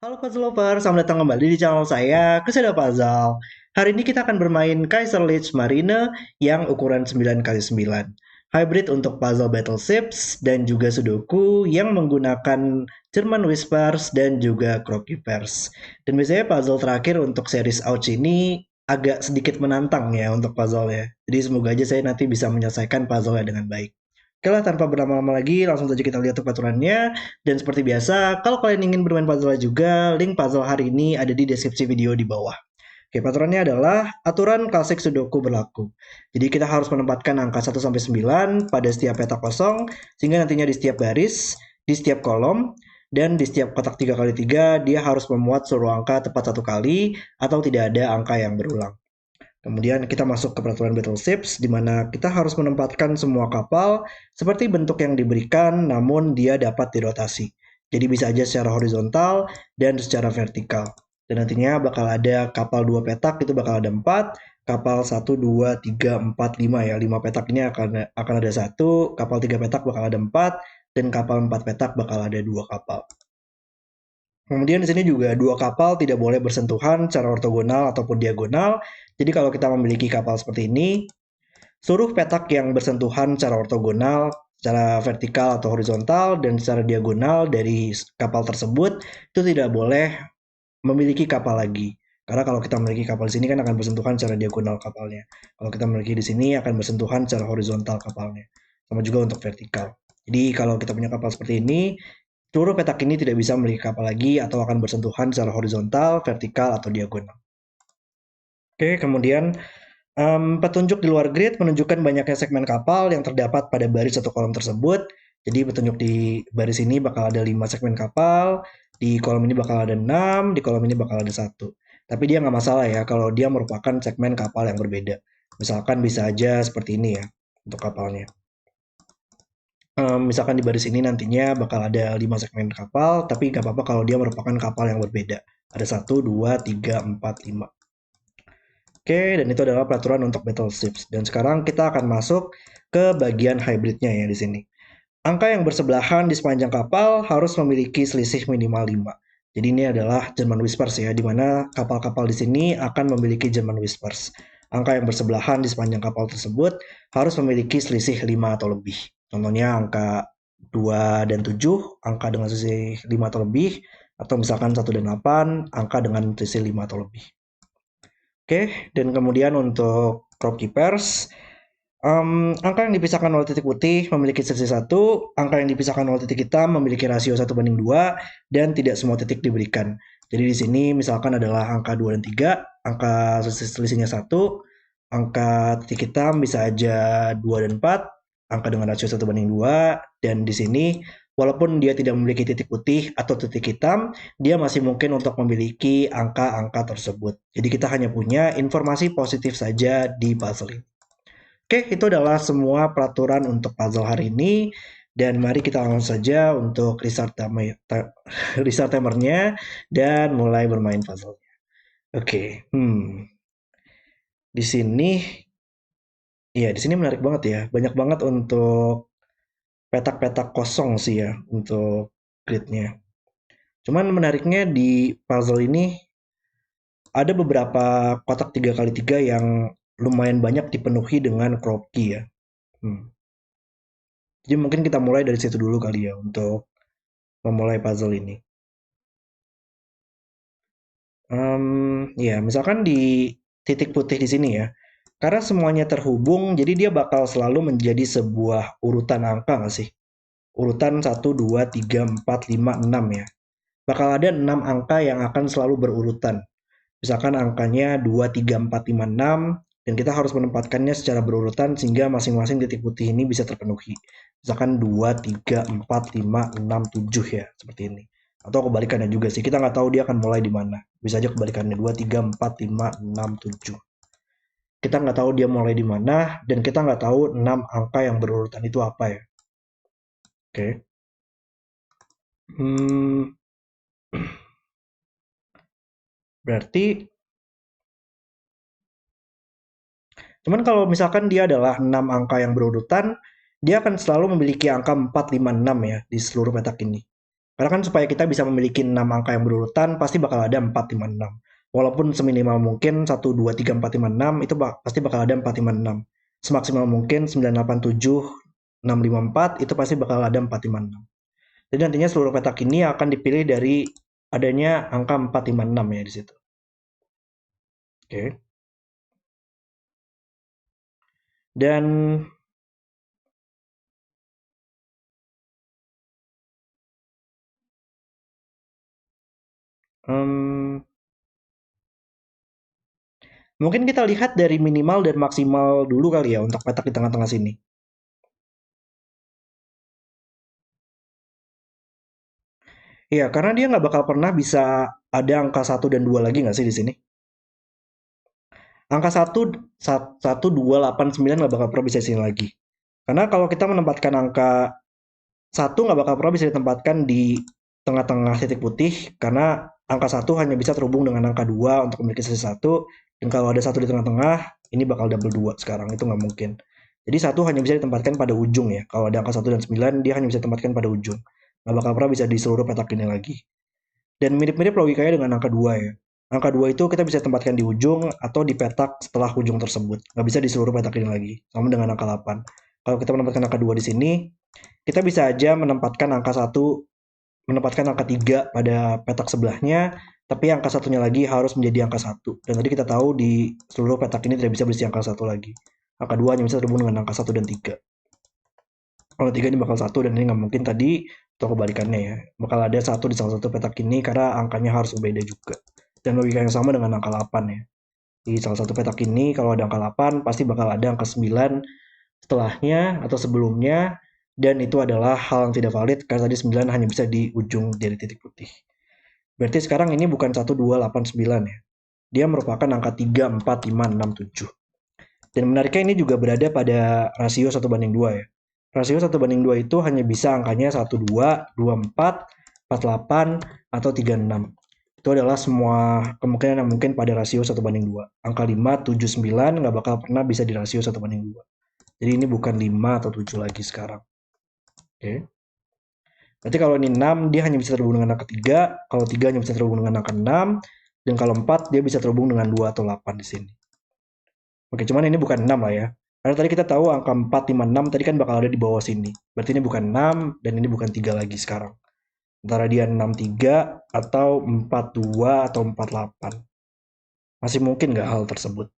Halo Puzzle Lover, selamat datang kembali di channel saya, Keseda Puzzle. Hari ini kita akan bermain Kaiserliche Marine yang ukuran 9x9. Hybrid untuk puzzle battleships dan juga Sudoku yang menggunakan German Whispers dan juga Crosskeepers. Dan biasanya puzzle terakhir untuk series Ouch ini agak sedikit menantang ya untuk puzzle ya. Jadi semoga aja saya nanti bisa menyelesaikan puzzle-nya dengan baik. Oke lah, tanpa berlama-lama lagi, langsung saja kita lihat aturannya. Dan seperti biasa, kalau kalian ingin bermain puzzle juga, link puzzle hari ini ada di deskripsi video di bawah. Oke, aturannya adalah aturan klasik Sudoku berlaku. Jadi kita harus menempatkan angka 1 sampai 9 pada setiap peta kosong, sehingga nantinya di setiap baris, di setiap kolom, dan di setiap kotak 3x3 dia harus memuat seluruh angka tepat 1 kali, atau tidak ada angka yang berulang. Kemudian kita masuk ke peraturan battleships, di mana kita harus menempatkan semua kapal seperti bentuk yang diberikan, namun dia dapat dirotasi. Jadi bisa aja secara horizontal dan secara vertikal. Dan nantinya bakal ada kapal 2 petak, itu bakal ada 4, kapal 1, 2, 3, 4, 5 ya. 5 petak ini akan ada 1, kapal 3 petak bakal ada 4, dan kapal 4 petak bakal ada 2 kapal. Kemudian di sini juga dua kapal tidak boleh bersentuhan secara ortogonal ataupun diagonal. Jadi kalau kita memiliki kapal seperti ini, seluruh petak yang bersentuhan secara ortogonal, secara vertikal atau horizontal, dan secara diagonal dari kapal tersebut itu tidak boleh memiliki kapal lagi. Karena kalau kita memiliki kapal di sini kan akan bersentuhan secara diagonal kapalnya. Kalau kita memiliki di sini akan bersentuhan secara horizontal kapalnya. Sama juga untuk vertikal. Jadi kalau kita punya kapal seperti ini, seluruh petak ini tidak bisa memiliki kapal lagi atau akan bersentuhan secara horizontal, vertikal, atau diagonal. Oke, kemudian petunjuk di luar grid menunjukkan banyaknya segmen kapal yang terdapat pada baris atau kolom tersebut. Jadi petunjuk di baris ini bakal ada 5 segmen kapal, di kolom ini bakal ada 6, di kolom ini bakal ada 1. Tapi dia nggak masalah ya kalau dia merupakan segmen kapal yang berbeda. Misalkan bisa aja seperti ini ya untuk kapalnya. Misalkan di baris ini nantinya bakal ada 5 segmen kapal, tapi nggak apa-apa kalau dia merupakan kapal yang berbeda. Ada 1, 2, 3, 4, 5. Oke, dan itu adalah peraturan untuk battleships. Dan sekarang kita akan masuk ke bagian hybridnya ya di sini. Angka yang bersebelahan di sepanjang kapal harus memiliki selisih minimal 5. Jadi ini adalah German Whispers ya, di mana kapal-kapal di sini akan memiliki German Whispers. Angka yang bersebelahan di sepanjang kapal tersebut harus memiliki selisih 5 atau lebih. Contohnya angka 2 dan 7, angka dengan selisih 5 atau lebih, atau misalkan 1 dan 8, angka dengan selisih 5 atau lebih. Oke, dan kemudian untuk crop keepers, angka yang dipisahkan oleh titik putih memiliki selisih 1, angka yang dipisahkan oleh titik hitam memiliki rasio 1:2, dan tidak semua titik diberikan. Jadi di sini misalkan adalah angka 2 dan 3, angka selisihnya 1, angka titik hitam bisa aja 2 dan 4, angka dengan rasio 1:2, dan di sini walaupun dia tidak memiliki titik putih atau titik hitam, dia masih mungkin untuk memiliki angka-angka tersebut. Jadi kita hanya punya informasi positif saja di puzzle ini. Oke, itu adalah semua peraturan untuk puzzle hari ini. Dan mari kita langsung saja untuk restart timernya dan mulai bermain puzzle. Oke, di sini, ya di sini menarik banget ya. Banyak banget untuk petak-petak kosong sih ya untuk gridnya. Cuman menariknya di puzzle ini ada beberapa kotak 3x3 yang lumayan banyak dipenuhi dengan crop key ya. Jadi mungkin kita mulai dari situ dulu kali ya untuk memulai puzzle ini. Ya, misalkan di titik putih di sini ya, karena semuanya terhubung, jadi dia bakal selalu menjadi sebuah urutan angka nggak sih? Urutan 1, 2, 3, 4, 5, 6 ya. Bakal ada 6 angka yang akan selalu berurutan. Misalkan angkanya 2, 3, 4, 5, 6, dan kita harus menempatkannya secara berurutan sehingga masing-masing titik putih ini bisa terpenuhi. Misalkan 2, 3, 4, 5, 6, 7 ya, seperti ini. Atau kebalikannya juga sih, kita nggak tahu dia akan mulai di mana. Bisa aja kebalikannya 2, 3, 4, 5, 6, 7. Kita nggak tahu dia mulai di mana, dan kita nggak tahu 6 angka yang berurutan itu apa ya. Oke. Hmm, berarti Cuman kalau misalkan dia adalah 6 angka yang berurutan, dia akan selalu memiliki angka 4, 5, 6 ya di seluruh petak ini. Karena kan supaya kita bisa memiliki 6 angka yang berurutan, pasti bakal ada 4, 5, 6. Walaupun seminimal mungkin 1, 2, 3, 4, 5, 6, itu pasti bakal ada 4, 5, 6. Semaksimal mungkin 9, 8, 7, 6, 5, 4, itu pasti bakal ada 4, 5, 6. Jadi nantinya seluruh petak ini akan dipilih dari adanya angka 4, 5, 6 ya di situ. Oke. Dan hmm, mungkin kita lihat dari minimal dan maksimal dulu kali ya untuk petak di tengah-tengah sini. Iya, karena dia nggak bakal pernah bisa ada angka 1 dan 2 lagi nggak sih di sini? Angka 1, 2, 8, 9 nggak bakal pernah bisa di sini lagi. Karena kalau kita menempatkan angka 1 nggak bakal pernah bisa ditempatkan di tengah-tengah titik putih, karena angka 1 hanya bisa terhubung dengan angka 2 untuk memiliki sisi 1, dan kalau ada 1 di tengah-tengah, ini bakal double 2 sekarang, itu nggak mungkin. Jadi 1 hanya bisa ditempatkan pada ujung ya, kalau ada angka 1 dan 9, dia hanya bisa ditempatkan pada ujung. Nggak bakal pernah bisa di seluruh petak ini lagi. Dan mirip-mirip logikanya dengan angka 2 ya. Angka 2 itu kita bisa tempatkan di ujung atau di petak setelah ujung tersebut. Nggak bisa di seluruh petak ini lagi. Sama dengan angka 8. Kalau kita menempatkan angka 2 di sini, kita bisa aja menempatkan angka 1, menempatkan angka 3 pada petak sebelahnya, tapi angka satunya lagi harus menjadi angka 1. Dan tadi kita tahu di seluruh petak ini tidak bisa berisi angka 1 lagi. Angka 2 hanya bisa terhubung dengan angka 1 dan 3. Kalau 3 ini bakal 1 dan ini nggak mungkin tadi, atau kebalikannya ya. Bakal ada 1 di salah satu petak ini karena angkanya harus berbeda juga. Dan logika yang sama dengan angka 8 ya. Di salah satu petak ini kalau ada angka 8 pasti bakal ada angka 9 setelahnya atau sebelumnya, dan itu adalah hal yang tidak valid karena tadi 9 hanya bisa di ujung dari titik putih. Berarti sekarang ini bukan 1, 2, 8, 9 ya. Dia merupakan angka 3, 4, 5, 6, 7. Dan menariknya ini juga berada pada rasio 1:2 ya. Rasio 1:2 itu hanya bisa angkanya 12, 24, 48, atau 36. Itu adalah semua kemungkinan yang mungkin pada rasio 1:2. Angka 5, 7, 9 nggak bakal pernah bisa di rasio 1:2. Jadi ini bukan 5 atau 7 lagi sekarang. Oke. Berarti kalau ini 6, dia hanya bisa terhubung dengan angka 3. Kalau 3 hanya bisa terhubung dengan angka 6. Dan kalau 4, dia bisa terhubung dengan 2 atau 8 di sini. Oke, cuman ini bukan 6 lah ya. Karena tadi kita tahu angka 4, 5, 6 tadi kan bakal ada di bawah sini. Berarti ini bukan 6 dan ini bukan 3 lagi sekarang. Antara dia 6, 3 atau 4, 2 atau 4, 8. Masih mungkin nggak hal tersebut?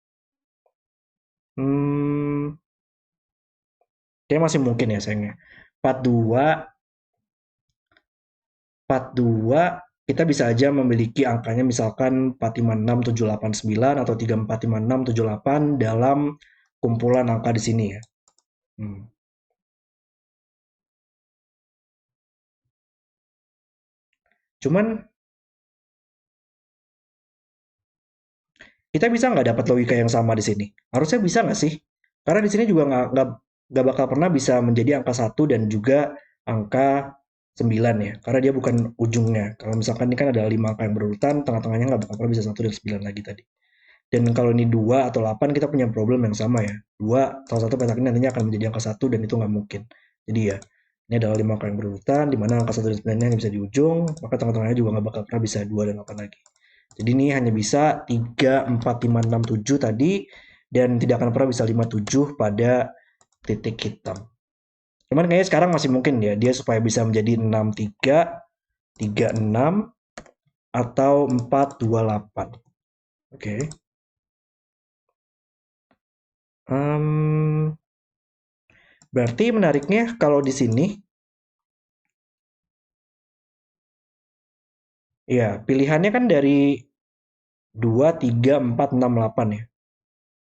Hmm, kayaknya masih mungkin ya sayangnya. 42, 42 kita bisa aja memiliki angkanya misalkan 4, 5, 6, 7, 8, 9 atau 3, 4, 5, 6, 7, 8 dalam kumpulan angka di sini ya. Hmm. Cuman kita bisa nggak dapat logika yang sama di sini? Harusnya bisa nggak sih? Karena di sini juga nggak bakal pernah bisa menjadi angka 1 dan juga angka 9 ya. Karena dia bukan ujungnya. Kalau misalkan ini kan ada 5 angka yang berurutan, tengah-tengahnya nggak bakal pernah bisa 1 dan 9 lagi tadi. Dan kalau ini 2 atau 8 kita punya problem yang sama ya. 2, salah satu petak ini nantinya akan menjadi angka 1 dan itu nggak mungkin. Jadi ya, ini adalah 5 angka yang berurutan, di mana angka 1 dan 9 hanya bisa di ujung, maka tengah-tengahnya juga nggak bakal pernah bisa 2 dan 8 lagi. Jadi ini hanya bisa 3, 4, 5, 6, 7 tadi, dan tidak akan pernah bisa 5, 7 pada titik hitam. Cuman kayaknya sekarang masih mungkin ya, dia supaya bisa menjadi 6, 3, 3, 6, atau 4, 2, 8. Oke. Um, Berarti menariknya kalau di sini, ya pilihannya kan dari 2, 3, 4, 6, 8 ya.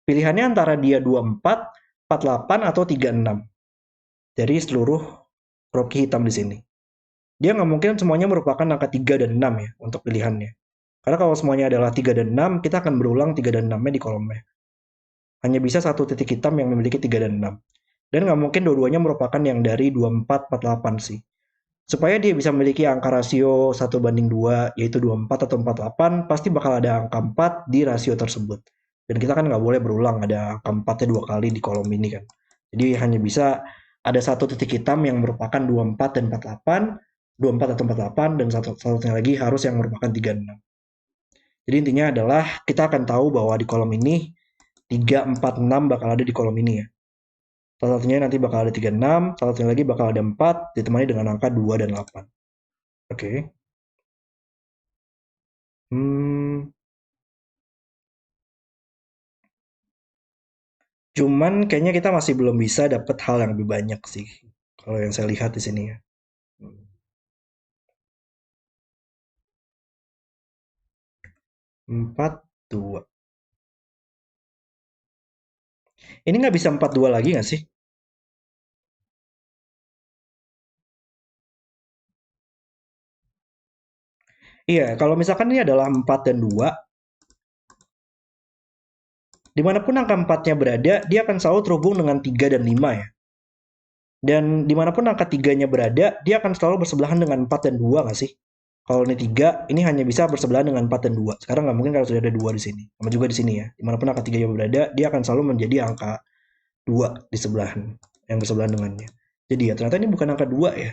Pilihannya antara dia 24, 48, atau 36 dari seluruh rocky hitam di sini. Dia nggak mungkin semuanya merupakan angka 3 dan 6 ya untuk pilihannya. Karena kalau semuanya adalah 3 dan 6, kita akan berulang 3 dan 6-nya di kolomnya. Hanya bisa satu titik hitam yang memiliki 3 dan 6. Dan nggak mungkin dua-duanya merupakan yang dari 24, 48 sih. Supaya dia bisa memiliki angka rasio 1:2, yaitu 24 atau 48, pasti bakal ada angka 4 di rasio tersebut. Dan kita kan nggak boleh berulang, ada angka 4-nya 2 kali di kolom ini kan. Jadi hanya bisa ada satu titik hitam yang merupakan 24 dan 48, 24 atau 48, dan satunya lagi harus yang merupakan 36. Jadi intinya adalah kita akan tahu bahwa di kolom ini 3, 4, 6 bakal ada di kolom ini ya. Salah satunya nanti bakal ada 36, salah satunya lagi bakal ada 4, ditemani dengan angka 2 dan 8. Oke. Hmm, cuman kayaknya kita masih belum bisa dapat hal yang lebih banyak sih. Kalau yang saya lihat di sini ya. 4, 2. Ini nggak bisa 4, 2 lagi nggak sih? Iya, kalau misalkan ini adalah 4 dan 2, dimanapun angka 4-nya berada, dia akan selalu terhubung dengan 3 dan 5 ya. Dan dimanapun angka 3-nya berada, dia akan selalu bersebelahan dengan 4 dan 2 nggak sih? Kalau ini 3, ini hanya bisa bersebelahan dengan 4 dan 2. Sekarang nggak mungkin kalau sudah ada 2 di sini. Sama juga di sini ya. Dimanapun angka 3-nya berada, dia akan selalu menjadi angka 2 di sebelahan. Yang bersebelahan dengannya. Jadi ya ternyata ini bukan angka 2 ya.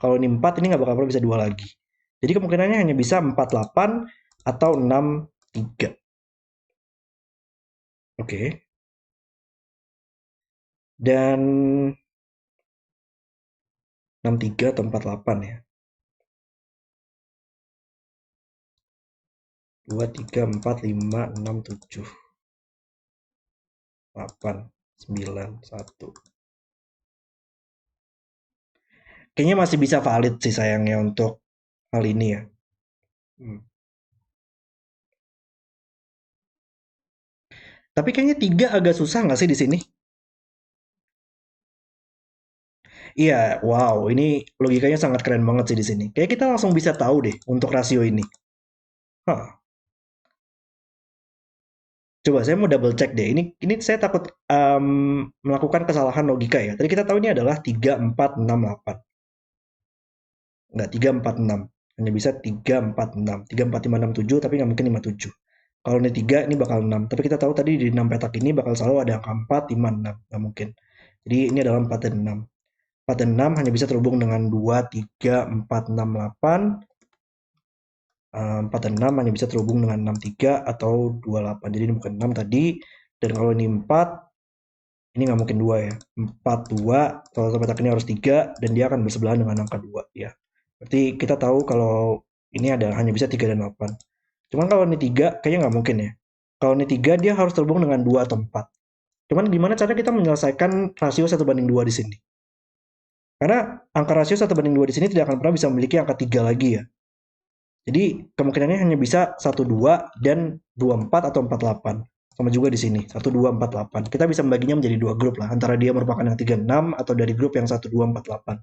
Kalau ini 4, ini nggak bakal pernah bisa 2 lagi. Jadi kemungkinannya hanya bisa 48 atau 63. Oke. Dan 63 atau 48 ya. 2, 3, 4, 5, 6, 7, 8, 9, 1. Kayaknya masih bisa valid sih sayangnya untuk hal ini ya. Hmm. Tapi kayaknya 3 agak susah nggak sih di sini? Iya, wow, ini logikanya sangat keren banget sih di sini. Kayak kita langsung bisa tahu deh untuk rasio ini. Hah, coba saya mau double check deh. Ini saya takut melakukan kesalahan logika ya. Tadi kita tahu ini adalah 3, 4, 6, 8. Enggak, 3, 4, 6. Hanya bisa 3, 4, 6. 3, 4, 5, 6, 7, tapi nggak mungkin 5, 7. Kalau ini 3, ini bakal 6. Tapi kita tahu tadi di 6 petak ini bakal selalu ada angka 4, 5, 6. Nggak mungkin. Jadi ini adalah 4 dan 6. 4 dan 6 hanya bisa terhubung dengan 2, 3, 4, 6, 8. 4 dan 6 hanya bisa terhubung dengan 6, 3 atau 2, 8. Jadi ini bukan 6 tadi. Dan kalau ini 4, ini nggak mungkin 2 ya. 4, 2, kalau petak ini harus 3, dan dia akan bersebelahan dengan angka 2 ya. Berarti kita tahu kalau ini ada hanya bisa 3 dan 8. Cuman kalau ini 3, kayaknya nggak mungkin ya. Kalau ini 3, dia harus terhubung dengan 2 atau 4. Cuman gimana cara kita menyelesaikan rasio 1 banding 2 di sini? Karena angka rasio 1 banding 2 di sini tidak akan pernah bisa memiliki angka 3 lagi ya. Jadi kemungkinannya hanya bisa 1, 2 dan 2, 4 atau 4, 8. Sama juga di sini, 1, 2, 4, 8. Kita bisa membaginya menjadi dua grup lah, antara dia merupakan yang 3, 6 atau dari grup yang 1, 2, 4, 8.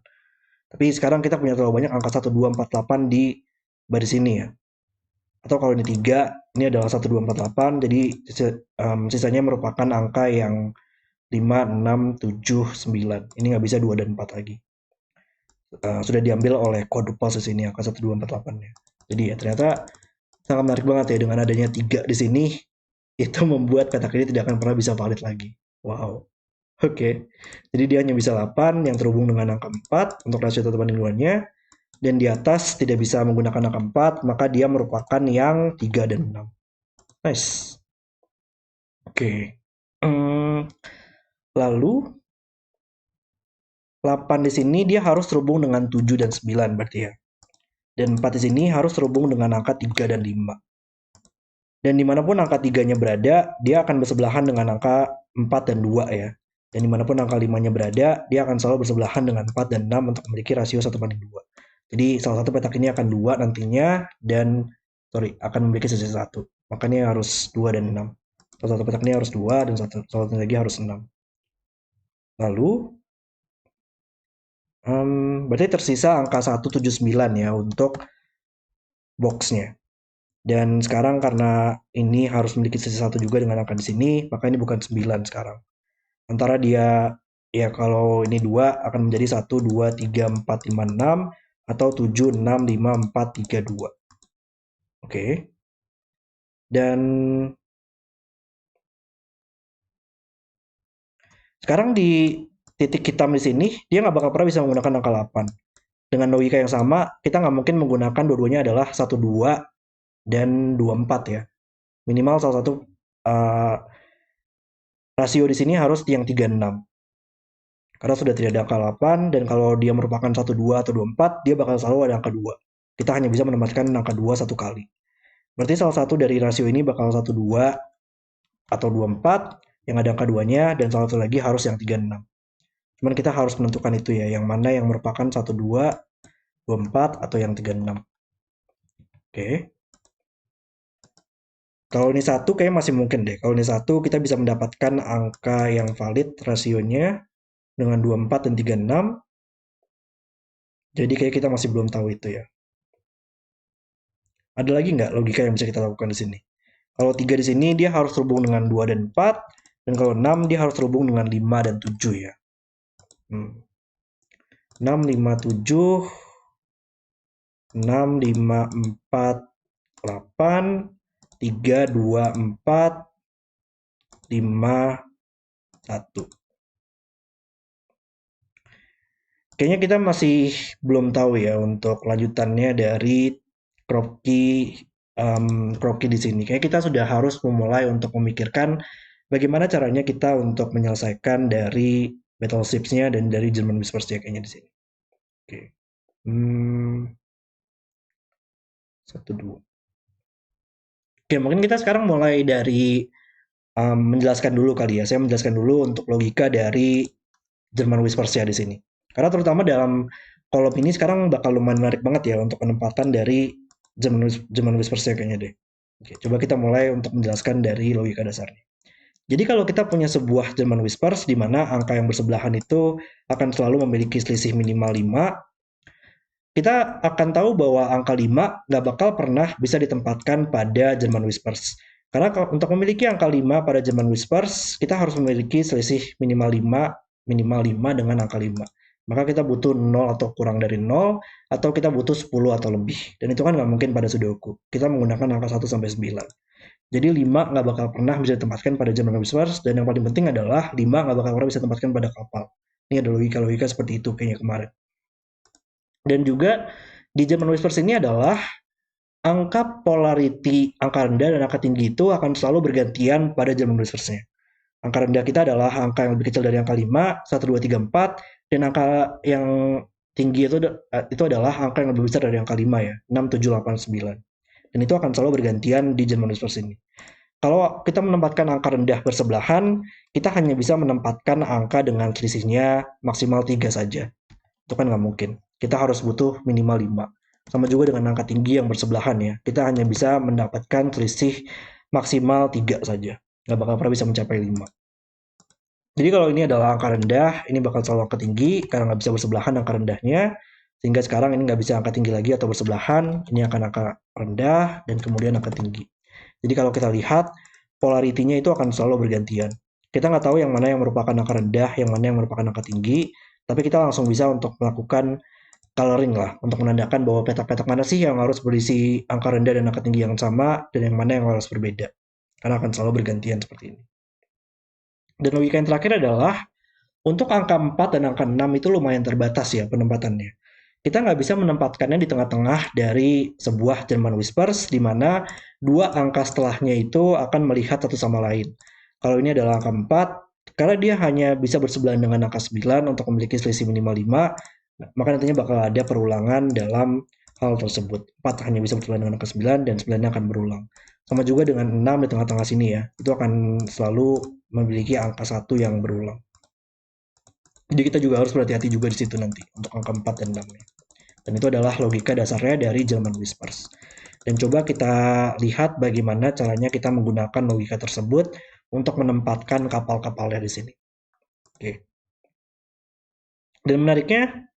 Tapi sekarang kita punya terlalu banyak angka 1, 2, 4, 8 di baris ini ya. Atau kalau ini 3, ini adalah 1, 2, 4, 8. Jadi sisanya merupakan angka yang 5, 6, 7, 9. Ini nggak bisa 2 dan 4 lagi. Sudah diambil oleh quadruple di sini angka 1, 2, 4, 8 ya. Jadi ya ternyata sangat menarik banget ya dengan adanya 3 di sini, itu membuat petak ini tidak akan pernah bisa valid lagi. Wow. Oke. Okay. Jadi dia hanya bisa 8 yang terhubung dengan angka 4 untuk rasio 1 banding 2-nya, dan di atas tidak bisa menggunakan angka 4, maka dia merupakan yang 3 dan 6. Nice. Oke. Okay. Lalu 8 di sini dia harus terhubung dengan 7 dan 9 berarti ya. Dan 4 di sini harus terhubung dengan angka 3 dan 5. Dan dimanapun angka 3-nya berada, dia akan bersebelahan dengan angka 4 dan 2 ya. Dan dimanapun angka 5-nya berada, dia akan selalu bersebelahan dengan 4 dan 6 untuk memiliki rasio 1 banding 2. Jadi salah satu petak ini akan 2 nantinya, dan akan memiliki sisi 1. Makanya harus 2 dan 6. Salah satu petak ini harus 2, dan salah satu lagi harus 6. Lalu berarti tersisa angka 179 ya untuk boxnya. Dan sekarang karena ini harus memiliki sisi 1 juga dengan angka di sini, maka ini bukan 9 sekarang. Antara dia, ya kalau ini 2 akan menjadi 1, 2, 3, 4, 5, 6, atau 7, 6, 5, 4, 3, 2. Oke. Dan sekarang di titik hitam di sini, dia nggak bakal pernah bisa menggunakan angka 8. dengan logika yang sama, kita nggak mungkin menggunakan dua-duanya adalah 12 dan 24 ya. Minimal salah satu uh, rasio di sini harus yang 36. Karena sudah tidak ada angka 8, dan kalau dia merupakan 12 atau 24, dia bakal selalu ada angka 2. Kita hanya bisa menempatkan angka 2 satu kali. Berarti salah satu dari rasio ini bakal 12 atau 24, yang ada angka 2-nya, dan salah satu lagi harus yang 36. Cuman kita harus menentukan itu ya, yang mana yang merupakan 12, 24, atau yang 36. Oke. Kalau ini 1 kayaknya masih mungkin deh. Kalau ini 1 kita bisa mendapatkan angka yang valid rasionya dengan 24 dan 36. Jadi kayak kita masih belum tahu itu ya. Ada lagi nggak logika yang bisa kita lakukan di sini? Kalau 3 di sini dia harus terhubung dengan 2 dan 4. Dan kalau 6 dia harus terhubung dengan 5 dan 7 ya. 6, 5, 7. 6, 5, 4, 8. 3, 2, 4. 5, 1. Kayaknya kita masih belum tahu ya untuk lanjutannya dari Kroki di sini. Kayak kita sudah harus memulai untuk memikirkan bagaimana caranya kita untuk menyelesaikan dari battleships-nya dan dari German Whispers-nya kayaknya di sini. Oke. Satu, dua. Oke, mungkin kita sekarang mulai dari menjelaskan dulu kali ya. Saya menjelaskan dulu untuk logika dari German Whispers-nya di sini. Karena terutama dalam kolom ini sekarang bakal lumayan menarik banget ya untuk penempatan dari German Whispers-nya kayaknya deh. Oke, coba kita mulai untuk menjelaskan dari logika dasarnya. Jadi kalau kita punya sebuah German Whispers di mana angka yang bersebelahan itu akan selalu memiliki selisih minimal 5, kita akan tahu bahwa angka 5 nggak bakal pernah bisa ditempatkan pada German Whispers. Karena untuk memiliki angka 5 pada German Whispers, kita harus memiliki selisih minimal 5 dengan angka 5. Maka kita butuh 0 atau kurang dari 0, atau kita butuh 10 atau lebih. Dan itu kan nggak mungkin pada Sudoku. Kita menggunakan angka 1 sampai 9. Jadi 5 nggak bakal pernah bisa ditempatkan pada German Whispers, dan yang paling penting adalah 5 nggak bakal pernah bisa ditempatkan pada kapal. Ini ada logika-logika seperti itu kayaknya kemarin. Dan juga di German Whispers ini adalah angka polarity, angka rendah dan angka tinggi itu akan selalu bergantian pada German Whispers-nya. Angka rendah kita adalah angka yang lebih kecil dari angka 5, 1, 2, 3, 4, dan angka yang tinggi itu adalah angka yang lebih besar dari angka 5 ya, 6, 7, 8, 9. Dan itu akan selalu bergantian di German Whispers ini. Kalau kita menempatkan angka rendah bersebelahan, kita hanya bisa menempatkan angka dengan selisihnya maksimal 3 saja. Itu kan nggak mungkin. Kita harus butuh minimal 5. Sama juga dengan angka tinggi yang bersebelahan ya. Kita hanya bisa mendapatkan selisih maksimal 3 saja. Nggak bakal pernah bisa mencapai 5. Jadi kalau ini adalah angka rendah, ini bakal selalu angka tinggi karena nggak bisa bersebelahan angka rendahnya. Sehingga sekarang ini nggak bisa angka tinggi lagi atau bersebelahan. Ini akan angka rendah dan kemudian angka tinggi. Jadi kalau kita lihat, polarity-nya itu akan selalu bergantian. Kita nggak tahu yang mana yang merupakan angka rendah, yang mana yang merupakan angka tinggi, tapi kita langsung bisa untuk melakukan coloring lah, untuk menandakan bahwa petak-petak mana sih yang harus berisi angka rendah dan angka tinggi yang sama, dan yang mana yang harus berbeda. Karena akan selalu bergantian seperti ini. Dan logika yang terakhir adalah, untuk angka 4 dan angka 6 itu lumayan terbatas ya penempatannya. Kita nggak bisa menempatkannya di tengah-tengah dari sebuah German Whispers, di mana dua angka setelahnya itu akan melihat satu sama lain. Kalau ini adalah angka 4, karena dia hanya bisa bersebelahan dengan angka 9 untuk memiliki selisih minimal 5, maka nantinya bakal ada perulangan dalam hal tersebut. 4 hanya bisa bersebelahan dengan angka 9, dan 9-nya akan berulang. Sama juga dengan 6 di tengah-tengah sini ya, itu akan selalu memiliki angka 1 yang berulang. Jadi kita juga harus berhati-hati juga di situ nanti untuk angka 4 dan 6 ya. Dan itu adalah logika dasarnya dari German Whispers. Dan coba kita lihat bagaimana caranya kita menggunakan logika tersebut untuk menempatkan kapal-kapalnya di sini. Oke. Dan menariknya,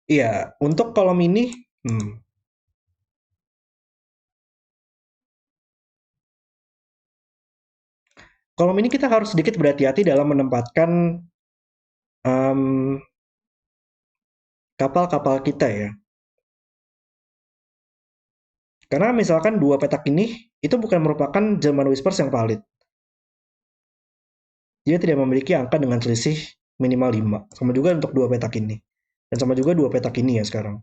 ya untuk kolom ini, kolom ini kita harus sedikit berhati-hati dalam menempatkan kapal-kapal kita ya. Karena misalkan dua petak ini, itu bukan merupakan German Whispers yang valid. Dia tidak memiliki angka dengan selisih minimal 5. Sama juga untuk dua petak ini. Dan sama juga dua petak ini ya sekarang.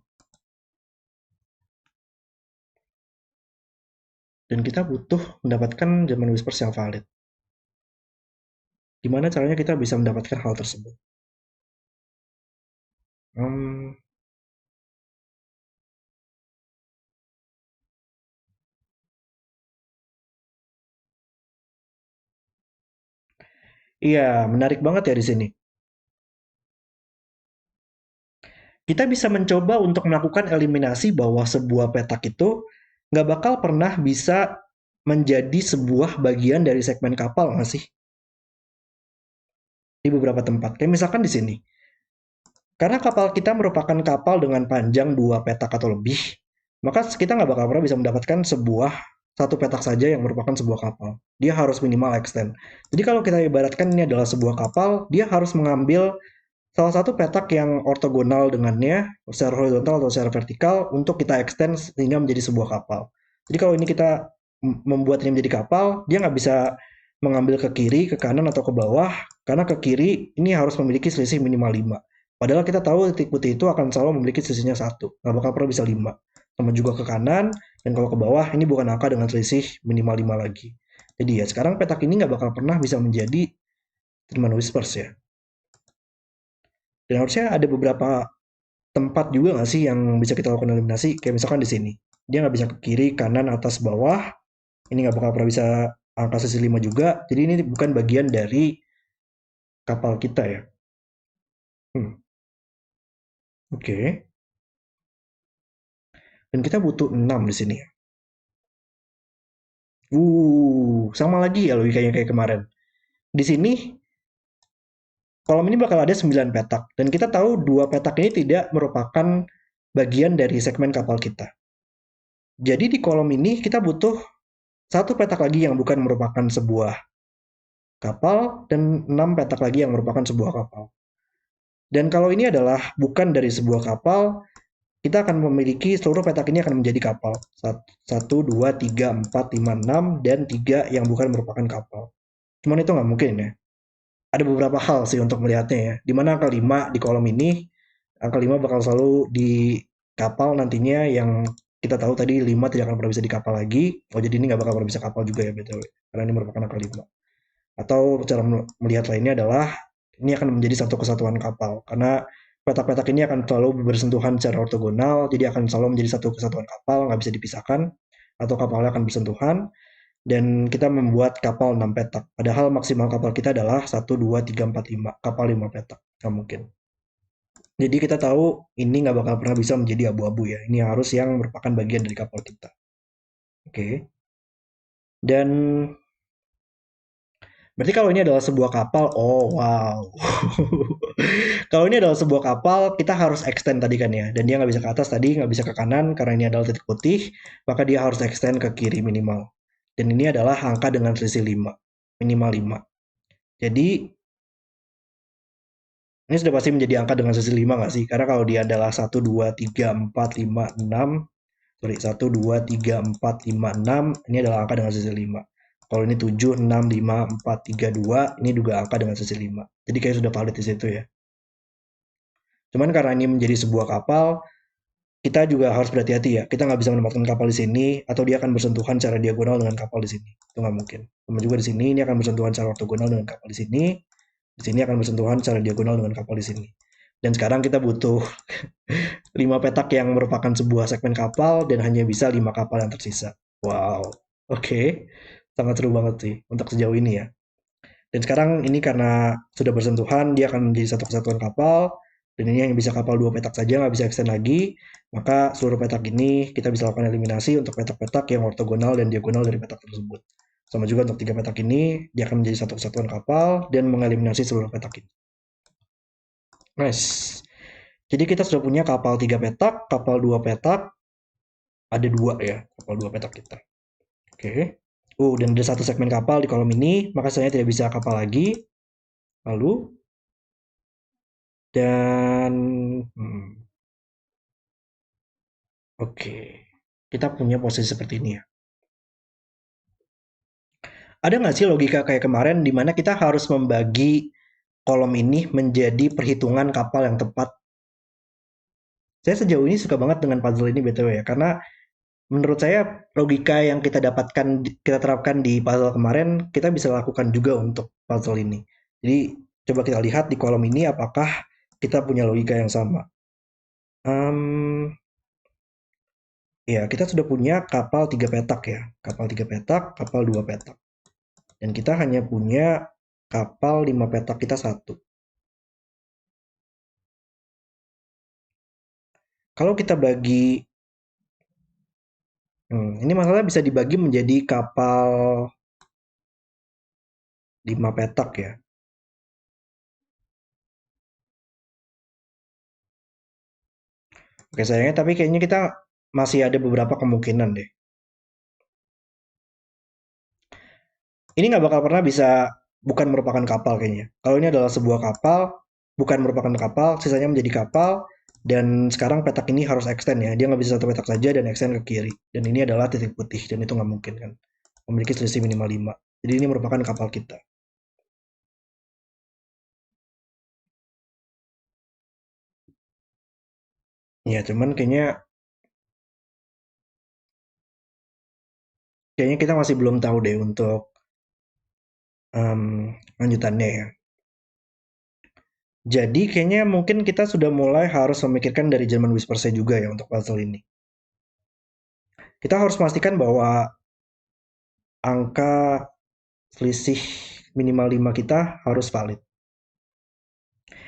Dan kita butuh mendapatkan German Whispers yang valid. Gimana caranya kita bisa mendapatkan hal tersebut? Hmm, iya, menarik banget ya di sini. Kita bisa mencoba untuk melakukan eliminasi bahwa sebuah petak itu nggak bakal pernah bisa menjadi sebuah bagian dari segmen kapal nggak sih? Di beberapa tempat. Kayak misalkan di sini. Karena kapal kita merupakan kapal dengan panjang 2 petak atau lebih, maka kita nggak bakal pernah bisa mendapatkan satu petak saja yang merupakan sebuah kapal. Dia harus minimal extend. Jadi kalau kita ibaratkan ini adalah sebuah kapal, dia harus mengambil salah satu petak yang ortogonal dengannya, secara horizontal atau secara vertikal, untuk kita extend sehingga menjadi sebuah kapal. Jadi kalau ini kita membuat ini menjadi kapal, dia nggak bisa mengambil ke kiri, ke kanan, atau ke bawah, karena ke kiri ini harus memiliki selisih minimal 5. Padahal kita tahu titik putih itu akan selalu memiliki selisihnya 1, nggak bakal pernah bisa 5. Sama juga ke kanan, dan kalau ke bawah, ini bukan angka dengan selisih minimal 5 lagi. Jadi ya, sekarang petak ini nggak bakal pernah bisa menjadi Tillman Whispers ya. Dan harusnya ada beberapa tempat juga nggak sih yang bisa kita lakukan eliminasi? Kayak misalkan di sini. Dia nggak bisa ke kiri, kanan, atas, bawah. Ini nggak bakal pernah bisa angka sisi 5 juga. Jadi ini bukan bagian dari kapal kita ya. Hmm, oke. Dan kita butuh 6 di sini. Sama lagi ya logikanya kayak kemarin. Di sini kolom ini bakal ada 9 petak. Dan kita tahu 2 petak ini tidak merupakan bagian dari segmen kapal kita. Jadi di kolom ini kita butuh satu petak lagi yang bukan merupakan sebuah kapal dan 6 petak lagi yang merupakan sebuah kapal. Dan kalau ini adalah bukan dari sebuah kapal, kita akan memiliki seluruh petak ini akan menjadi kapal. 1, 2, 3, 4, 5, 6, dan 3 yang bukan merupakan kapal. Cuman itu nggak mungkin ya. Ada beberapa hal sih untuk melihatnya ya. Dimana angka 5 di kolom ini, angka 5 bakal selalu di kapal nantinya yang kita tahu tadi 5 tidak akan pernah bisa di kapal lagi. Oh jadi ini nggak bakal pernah bisa kapal juga ya BTW. Karena ini merupakan angka 5. Atau cara melihat lainnya adalah ini akan menjadi satu kesatuan kapal karena petak-petak ini akan selalu bersentuhan secara ortogonal, jadi akan selalu menjadi satu kesatuan kapal, nggak bisa dipisahkan, atau kapalnya akan bersentuhan, dan kita membuat kapal 6 petak. Padahal maksimal kapal kita adalah 1, 2, 3, 4, 5, kapal 5 petak, nggak mungkin. Jadi kita tahu ini nggak bakal pernah bisa menjadi abu-abu ya, ini harus yang merupakan bagian dari kapal kita. Oke. Dan berarti kalau ini adalah sebuah kapal, oh wow. Kalau ini adalah sebuah kapal, kita harus extend tadi kan ya. Dan dia nggak bisa ke atas tadi, nggak bisa ke kanan karena ini adalah titik putih, maka dia harus extend ke kiri minimal. Dan ini adalah angka dengan selisih 5, minimal 5. Jadi ini sudah pasti menjadi angka dengan selisih 5 nggak sih? Karena kalau dia adalah 1, 2, 3, 4, 5, 6, sorry, 1, 2, 3, 4, 5, 6, ini adalah angka dengan selisih 5. Kalau ini 7, 6, 5, 4, 3, 2, ini juga angka dengan selisih 5. Jadi kayak sudah valid di situ ya. Cuman karena ini menjadi sebuah kapal, kita juga harus berhati-hati ya. Kita nggak bisa menempatkan kapal di sini, atau dia akan bersentuhan secara diagonal dengan kapal di sini. Itu nggak mungkin. Sama juga di sini, ini akan bersentuhan secara ortogonal dengan kapal di sini. Di sini akan bersentuhan secara diagonal dengan kapal di sini. Dan sekarang kita butuh 5 petak yang merupakan sebuah segmen kapal, dan hanya bisa 5 kapal yang tersisa. Wow, oke. Sangat seru banget sih untuk sejauh ini ya. Dan sekarang ini karena sudah bersentuhan, dia akan menjadi satu kesatuan kapal, dan ini hanya bisa kapal 2 petak saja, nggak bisa extend lagi, maka seluruh petak ini kita bisa lakukan eliminasi untuk petak-petak yang ortogonal dan diagonal dari petak tersebut. Sama juga untuk 3 petak ini, dia akan menjadi satu kesatuan kapal dan mengeliminasi seluruh petak ini. Nice. Jadi kita sudah punya kapal 3 petak, kapal 2 petak, ada 2 ya, kapal 2 petak kita. Oke. Dan ada satu segmen kapal di kolom ini, maka saya tidak bisa kapal lagi. Lalu Dan oke, kita punya posisi seperti ini ya. Ada nggak sih logika kayak kemarin di mana kita harus membagi kolom ini menjadi perhitungan kapal yang tepat? Saya sejauh ini suka banget dengan puzzle ini BTW ya, karena menurut saya logika yang kita dapatkan, kita terapkan di puzzle kemarin, kita bisa lakukan juga untuk puzzle ini. Jadi coba kita lihat di kolom ini apakah kita punya logika yang sama. Em, ya, kita sudah punya kapal 3 petak ya. Kapal 3 petak, kapal 2 petak. Dan kita hanya punya kapal 5 petak kita satu. Kalau kita bagi, ini masalah bisa dibagi menjadi kapal 5 petak ya. Oke sayangnya, tapi kayaknya kita masih ada beberapa kemungkinan deh. Ini nggak bakal pernah bisa bukan merupakan kapal kayaknya. Kalau ini adalah sebuah kapal, bukan merupakan kapal, sisanya menjadi kapal, dan sekarang petak ini harus extend ya. Dia nggak bisa satu petak saja dan extend ke kiri. Dan ini adalah titik putih, dan itu nggak mungkin kan. Memiliki selisih minimal 5. Jadi ini merupakan kapal kita. Ya, cuman kayaknya kita masih belum tahu deh untuk lanjutannya ya. Jadi kayaknya mungkin kita sudah mulai harus memikirkan dari German Whispersnya juga ya untuk puzzle ini. Kita harus memastikan bahwa angka selisih minimal 5 kita harus valid.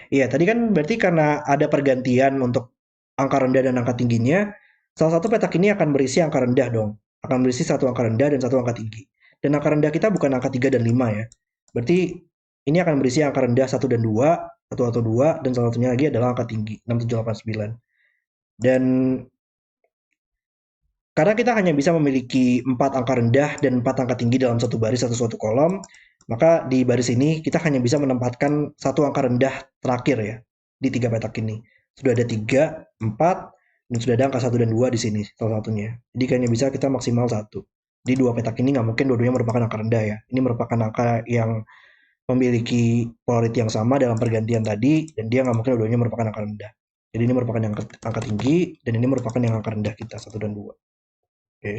Iya, tadi kan berarti karena ada pergantian untuk angka rendah dan angka tingginya, salah satu petak ini akan berisi angka rendah dong. Akan berisi satu angka rendah dan satu angka tinggi. Dan angka rendah kita bukan angka 3 dan 5 ya. Berarti ini akan berisi angka rendah satu dan 2, satu atau 2, dan salah satunya lagi adalah angka tinggi, 6, 7, 8, 9. Dan karena kita hanya bisa memiliki 4 angka rendah dan 4 angka tinggi dalam satu baris atau suatu kolom, maka di baris ini kita hanya bisa menempatkan satu angka rendah terakhir ya di 3 petak ini. Sudah ada 3, 4, dan sudah ada angka 1 dan 2 di sini salah satunya. Jadi hanya bisa kita maksimal satu. Di dua petak ini nggak mungkin dua-duanya merupakan angka rendah ya. Ini merupakan angka yang memiliki polarity yang sama dalam pergantian tadi, dan dia nggak mungkin dua-duanya merupakan angka rendah. Jadi ini merupakan angka tinggi, dan ini merupakan yang angka rendah kita, 1 dan 2. Oke.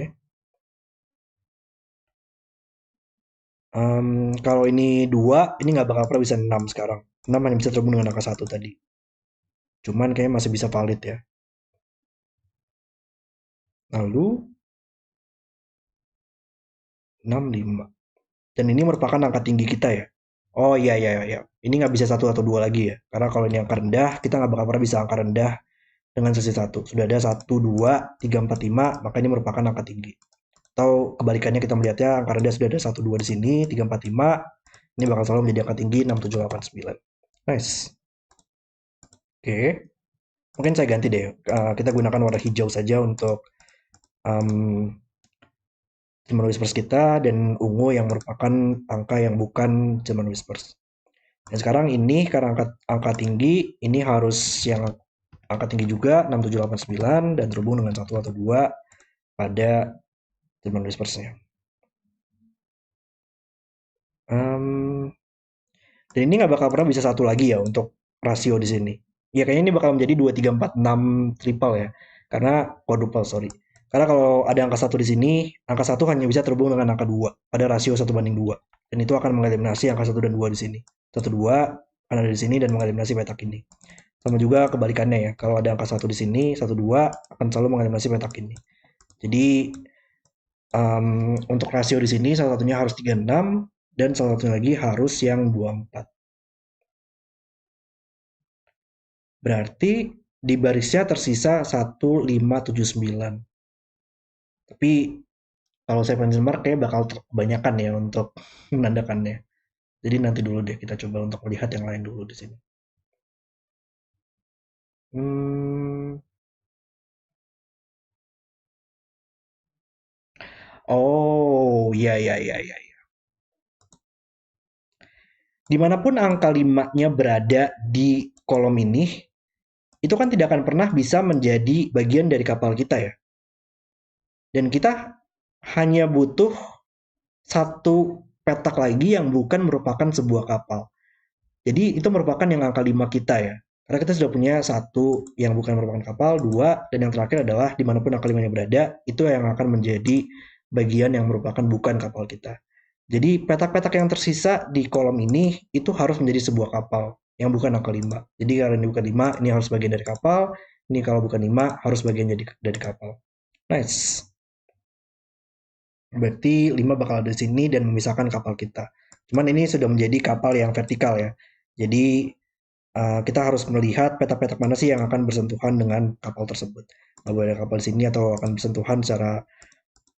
Kalau ini 2, ini nggak bakal pernah bisa 6 sekarang. 6 hanya bisa terhubung dengan angka 1 tadi. Cuman kayaknya masih bisa valid ya. Lalu 6, 5. Dan ini merupakan angka tinggi kita ya. Oh iya iya iya. Ini nggak bisa satu atau dua lagi ya. Karena kalau ini angka rendah, kita nggak bakal pernah bisa angka rendah dengan sisi satu. Sudah ada 1, 2, 3, 4, 5, maka ini merupakan angka tinggi. Atau kebalikannya kita melihatnya angka rendah sudah ada 1, 2 di sini, 3, 4, 5. Ini bakal selalu menjadi angka tinggi 6, 7, 8, 9. Nice. Oke. Mungkin saya ganti deh. Kita gunakan warna hijau saja untuk um, German Whispers kita, dan ungu yang merupakan angka yang bukan German Whispers. Dan sekarang ini karena angka tinggi, ini harus yang angka tinggi juga 6, 7, 8, 9 dan terhubung dengan satu atau dua pada German Whispersnya. Um, dan ini nggak bakal pernah bisa satu lagi ya untuk rasio di sini. Ya kayaknya ini bakal menjadi 2, 3, 4, 6 triple ya. Karena quadruple, sorry. Karena kalau ada angka satu di sini, angka satu hanya bisa terhubung dengan angka 2 pada rasio 1:2. Dan itu akan mengeliminasi angka 1 dan 2 di sini. 1, 2 akan ada di sini dan mengeliminasi petak ini. Sama juga kebalikannya ya. Kalau ada angka 1 di sini, 1, 2 akan selalu mengeliminasi petak ini. Jadi untuk rasio di sini salah satunya harus 36 dan salah satunya lagi harus yang 24. Berarti di barisnya tersisa 1579. Tapi kalau saya benchmark kayak bakal kebanyakan ya untuk menandakannya. Jadi nanti dulu deh kita coba untuk melihat yang lain dulu di sini. Hmm. Oh, iya iya iya iya. Dimanapun angka 5-nya berada di kolom ini, itu kan tidak akan pernah bisa menjadi bagian dari kapal kita ya. Dan kita hanya butuh satu petak lagi yang bukan merupakan sebuah kapal. Jadi itu merupakan yang angka 5 kita ya. Karena kita sudah punya satu yang bukan merupakan kapal, dua, dan yang terakhir adalah dimanapun angka limanya berada, itu yang akan menjadi bagian yang merupakan bukan kapal kita. Jadi petak-petak yang tersisa di kolom ini itu harus menjadi sebuah kapal yang bukan angka 5. Jadi kalau ini bukan 5, ini harus bagian dari kapal. Ini kalau bukan 5, harus bagian dari kapal. Nice. Berarti 5 bakal ada di sini dan memisahkan kapal kita. Cuman ini sudah menjadi kapal yang vertikal ya. Jadi kita harus melihat petak-petak mana sih yang akan bersentuhan dengan kapal tersebut. Nggak boleh ada kapal di sini atau akan bersentuhan secara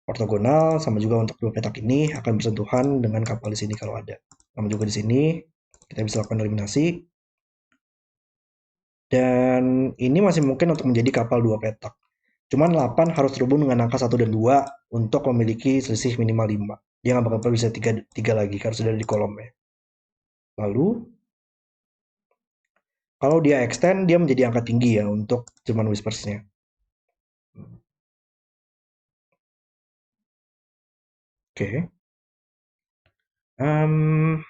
ortogonal, sama juga untuk dua petak ini akan bersentuhan dengan kapal di sini kalau ada. Sama juga di sini kita bisa lakukan eliminasi. Dan ini masih mungkin untuk menjadi kapal dua petak. Cuman 8 harus terhubung dengan angka 1 dan 2 untuk memiliki selisih minimal 5. Dia nggak bakal bisa 3 lagi karena sudah ada di kolomnya. Lalu kalau dia extend, dia menjadi angka tinggi ya untuk German Whispers-nya. Oke. Um,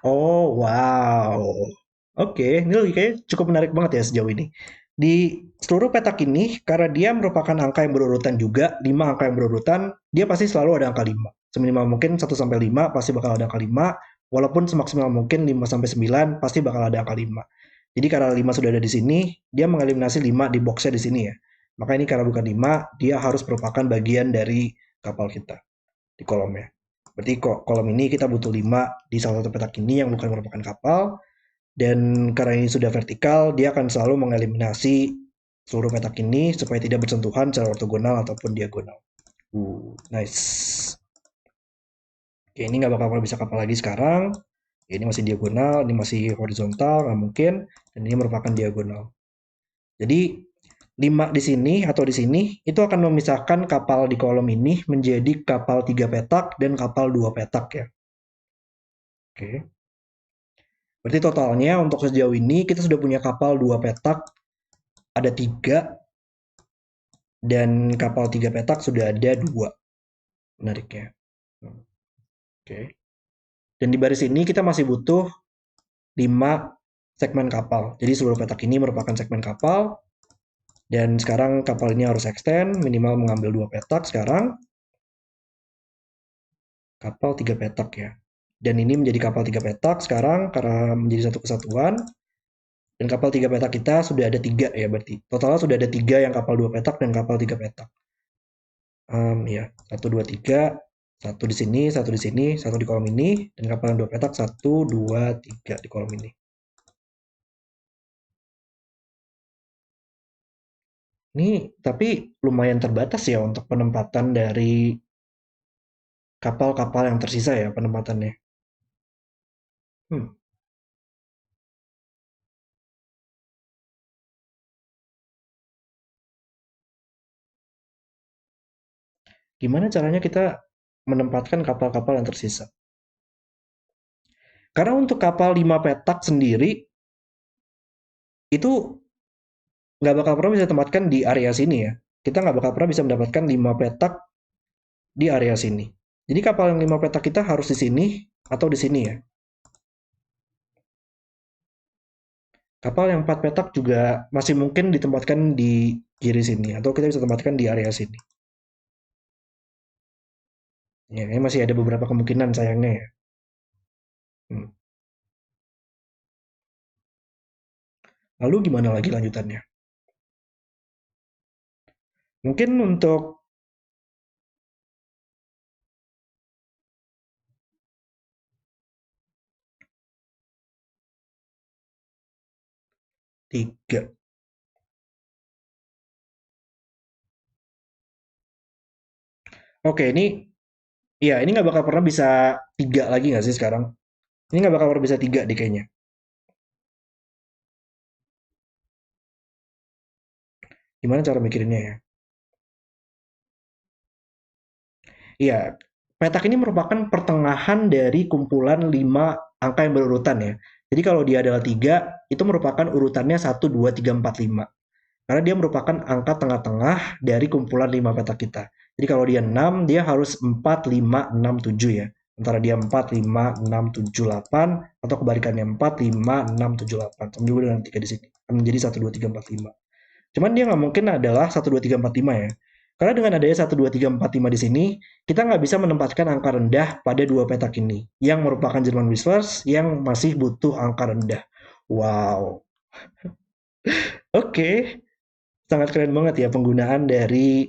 oh, wow. Oke, ini logikanya cukup menarik banget ya sejauh ini. Di seluruh petak ini, karena dia merupakan angka yang berurutan juga, 5 angka yang berurutan, dia pasti selalu ada angka 5. Seminimal mungkin 1 sampai 5 pasti bakal ada angka 5, walaupun semaksimal mungkin 5 sampai 9 pasti bakal ada angka 5. Jadi karena 5 sudah ada di sini, dia mengeliminasi 5 di boxnya di sini ya. Maka ini karena bukan 5, dia harus merupakan bagian dari kapal kita di kolomnya. Berarti kolom ini kita butuh 5 di salah satu petak ini yang bukan merupakan kapal, dan karena ini sudah vertikal, dia akan selalu mengeliminasi seluruh petak ini supaya tidak bersentuhan secara ortogonal ataupun diagonal. Nice. Oke, ini nggak bakal bisa kapal lagi sekarang. Ini masih diagonal, ini masih horizontal, nggak mungkin. Dan ini merupakan diagonal. Jadi 5 di sini atau di sini itu akan memisahkan kapal di kolom ini menjadi kapal 3 petak dan kapal 2 petak ya. Oke. Berarti totalnya untuk sejauh ini kita sudah punya kapal 2 petak, ada 3, dan kapal 3 petak sudah ada 2. Menariknya. Oke. Dan di baris ini kita masih butuh 5 segmen kapal. Jadi seluruh petak ini merupakan segmen kapal. Dan sekarang kapal ini harus extend, minimal mengambil 2 petak sekarang. Kapal 3 petak ya. Dan ini menjadi kapal 3 petak sekarang karena menjadi satu kesatuan. Dan kapal 3 petak kita sudah ada 3 ya berarti. Totalnya sudah ada 3 yang kapal 2 petak dan kapal 3 petak. Ya, 1, 2, 3. Satu di sini, satu di sini, satu di kolom ini. Dan kapal yang 2 petak, 1, 2, 3 di kolom ini. Ini tapi lumayan terbatas ya untuk penempatan dari kapal-kapal yang tersisa ya penempatannya. Hmm. Gimana caranya kita menempatkan kapal-kapal yang tersisa? Karena untuk kapal 5 petak sendiri, itu nggak bakal pernah bisa ditempatkan di area sini ya. Kita nggak bakal pernah bisa mendapatkan 5 petak di area sini. Jadi kapal yang 5 petak kita harus di sini atau di sini ya. Kapal yang 4 petak juga masih mungkin ditempatkan di kiri sini atau kita bisa tempatkan di area sini. Ya, ini masih ada beberapa kemungkinan sayangnya ya. Hmm. Lalu gimana lagi lanjutannya? Mungkin untuk 3. Oke, ini nggak bakal pernah bisa 3 lagi nggak sih sekarang? Ini nggak bakal pernah bisa 3 deh kayaknya. Gimana cara mikirinnya ya? Iya, petak ini merupakan pertengahan dari kumpulan 5 angka yang berurutan ya. Jadi kalau dia adalah 3, itu merupakan urutannya 1, 2, 3, 4, 5. Karena dia merupakan angka tengah-tengah dari kumpulan 5 petak kita. Jadi kalau dia 6, dia harus 4, 5, 6, 7 ya. Antara dia 4, 5, 6, 7, 8, atau kebalikannya 4, 5, 6, 7, 8. Sama juga dengan 3 di sini. Akan menjadi 1, 2, 3, 4, 5. Cuman dia nggak mungkin adalah 1, 2, 3, 4, 5 ya. Karena dengan adanya 1, 2, 3, 4, 5 di sini, kita nggak bisa menempatkan angka rendah pada dua petak ini, yang merupakan German Whispers yang masih butuh angka rendah. Wow. Oke, sangat keren banget ya penggunaan dari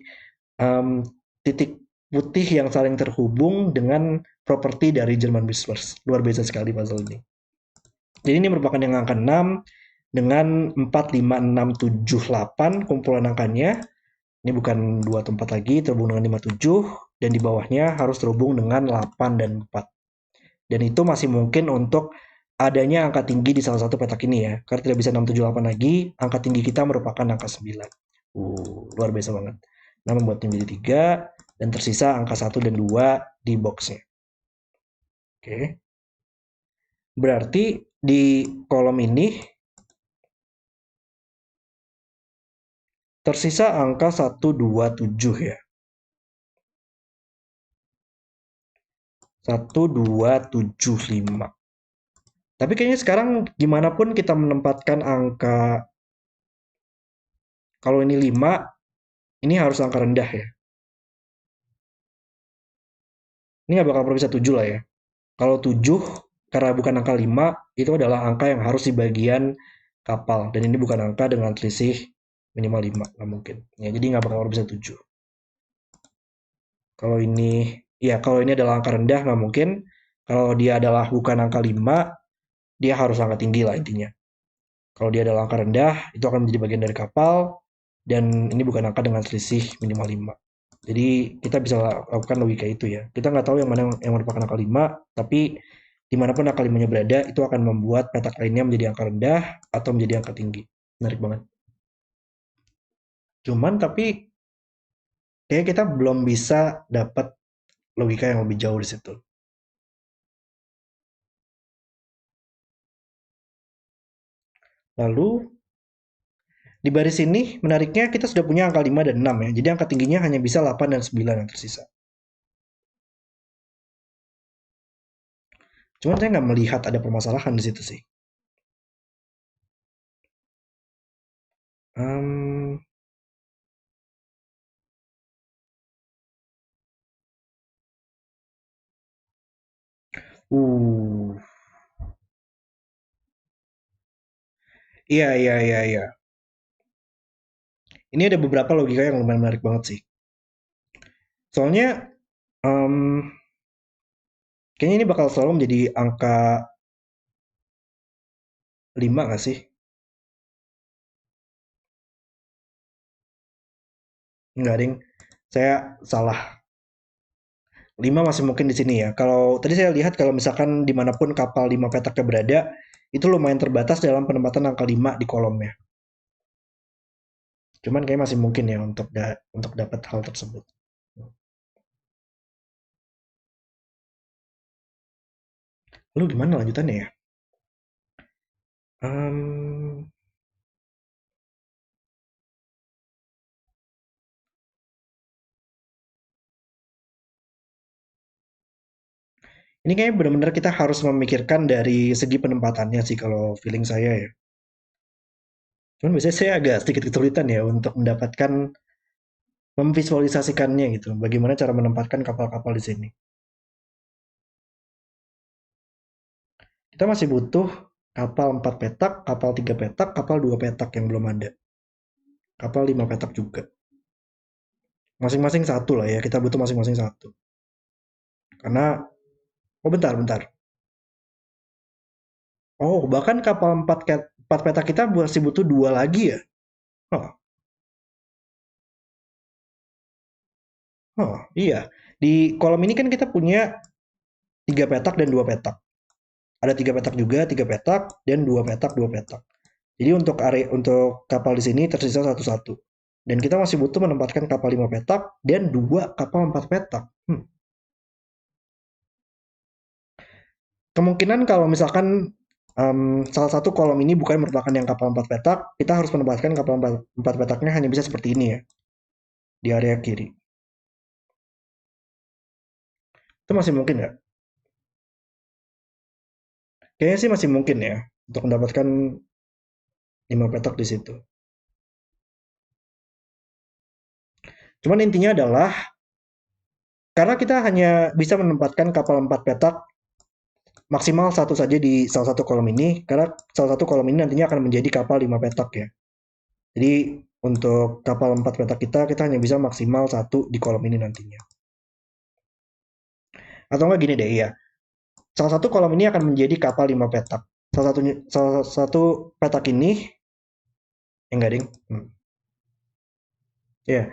um, titik putih yang saling terhubung dengan properti dari German Whispers. Luar biasa sekali puzzle ini. Jadi ini merupakan yang angka 6 dengan 4, 5, 6, 7, 8 kumpulan angkanya. Ini bukan 2 atau 4 lagi, terhubung dengan 5, 7, dan di bawahnya harus terhubung dengan 8 dan 4. Dan itu masih mungkin untuk adanya angka tinggi di salah satu petak ini ya. Karena tidak bisa 6, 7, 8 lagi, angka tinggi kita merupakan angka 9. Luar biasa banget. Nah, membuatnya menjadi 3, dan tersisa angka 1 dan 2 di boxnya. Oke. Berarti di kolom ini tersisa angka 1, 2, 7 ya. 1, 2, 7, 5. Tapi kayaknya sekarang gimana pun kita menempatkan angka, kalau ini 5, ini harus angka rendah ya. Ini nggak bakal pernah bisa 7 lah ya. Kalau 7, karena bukan angka 5, itu adalah angka yang harus di bagian kapal. Dan ini bukan angka dengan selisih minimal 5, nggak mungkin. Ya, jadi nggak bakal bisa 7. Kalau ini, ya kalau ini adalah angka rendah nggak mungkin. Kalau dia adalah bukan angka 5, dia harus angka tinggi lah intinya. Kalau dia adalah angka rendah, itu akan menjadi bagian dari kapal, dan ini bukan angka dengan selisih minimal 5. Jadi kita bisa lakukan logika itu ya. Kita nggak tahu yang mana yang merupakan angka 5, tapi dimanapun angka 5-nya berada, itu akan membuat petak lainnya menjadi angka rendah atau menjadi angka tinggi. Menarik banget. Cuman tapi kayak kita belum bisa dapat logika yang lebih jauh di situ. Lalu di baris ini menariknya kita sudah punya angka 5 dan 6 ya. Jadi angka tingginya hanya bisa 8 dan 9 yang tersisa. Cuman saya nggak melihat ada permasalahan di situ sih. Um, uh, iya iya iya iya. Ini ada beberapa logika yang lumayan menarik banget sih. Soalnya um, kayaknya ini bakal selalu menjadi angka 5 nggak sih? Nggak, ding. Saya salah. 5 masih mungkin di sini ya. Kalau tadi saya lihat kalau misalkan dimanapun kapal 5 petaknya berada, itu lumayan terbatas dalam penempatan angka 5 di kolomnya. Cuman kayak masih mungkin ya untuk dapat hal tersebut. Lalu gimana lanjutannya ya? Um, ini kayaknya benar-benar kita harus memikirkan dari segi penempatannya sih kalau feeling saya ya. Cuman biasanya saya agak sedikit kesulitan ya untuk mendapatkan memvisualisasikannya gitu. Bagaimana cara menempatkan kapal-kapal di sini. Kita masih butuh kapal 4 petak, kapal 3 petak, kapal 2 petak yang belum ada. Kapal 5 petak juga. Masing-masing satu lah ya, kita butuh masing-masing satu. Karena, oh bentar, bentar. Oh, bahkan kapal 4 petak kita masih butuh 2 lagi ya? Oh, oh, iya. Di kolom ini kan kita punya 3 petak dan 2 petak. Ada 3 petak juga, 3 petak, dan 2 petak, 2 petak. Jadi untuk area untuk kapal di sini tersisa satu-satu. Dan kita masih butuh menempatkan kapal 5 petak dan 2 kapal 4 petak. Kemungkinan kalau misalkan salah satu kolom ini bukan merupakan yang kapal 4 petak, kita harus menempatkan kapal 4 petaknya hanya bisa seperti ini ya, di area kiri. Itu masih mungkin nggak? Kayaknya sih masih mungkin ya untuk mendapatkan 5 petak di situ. Cuman intinya adalah karena kita hanya bisa menempatkan kapal 4 petak maksimal satu saja di salah satu kolom ini, karena salah satu kolom ini nantinya akan menjadi kapal 5 petak ya. Jadi untuk kapal 4 petak kita hanya bisa maksimal satu di kolom ini nantinya. Atau enggak gini deh ya, salah satu kolom ini akan menjadi kapal 5 petak. Salah satu petak ini, enggak ding. Ya,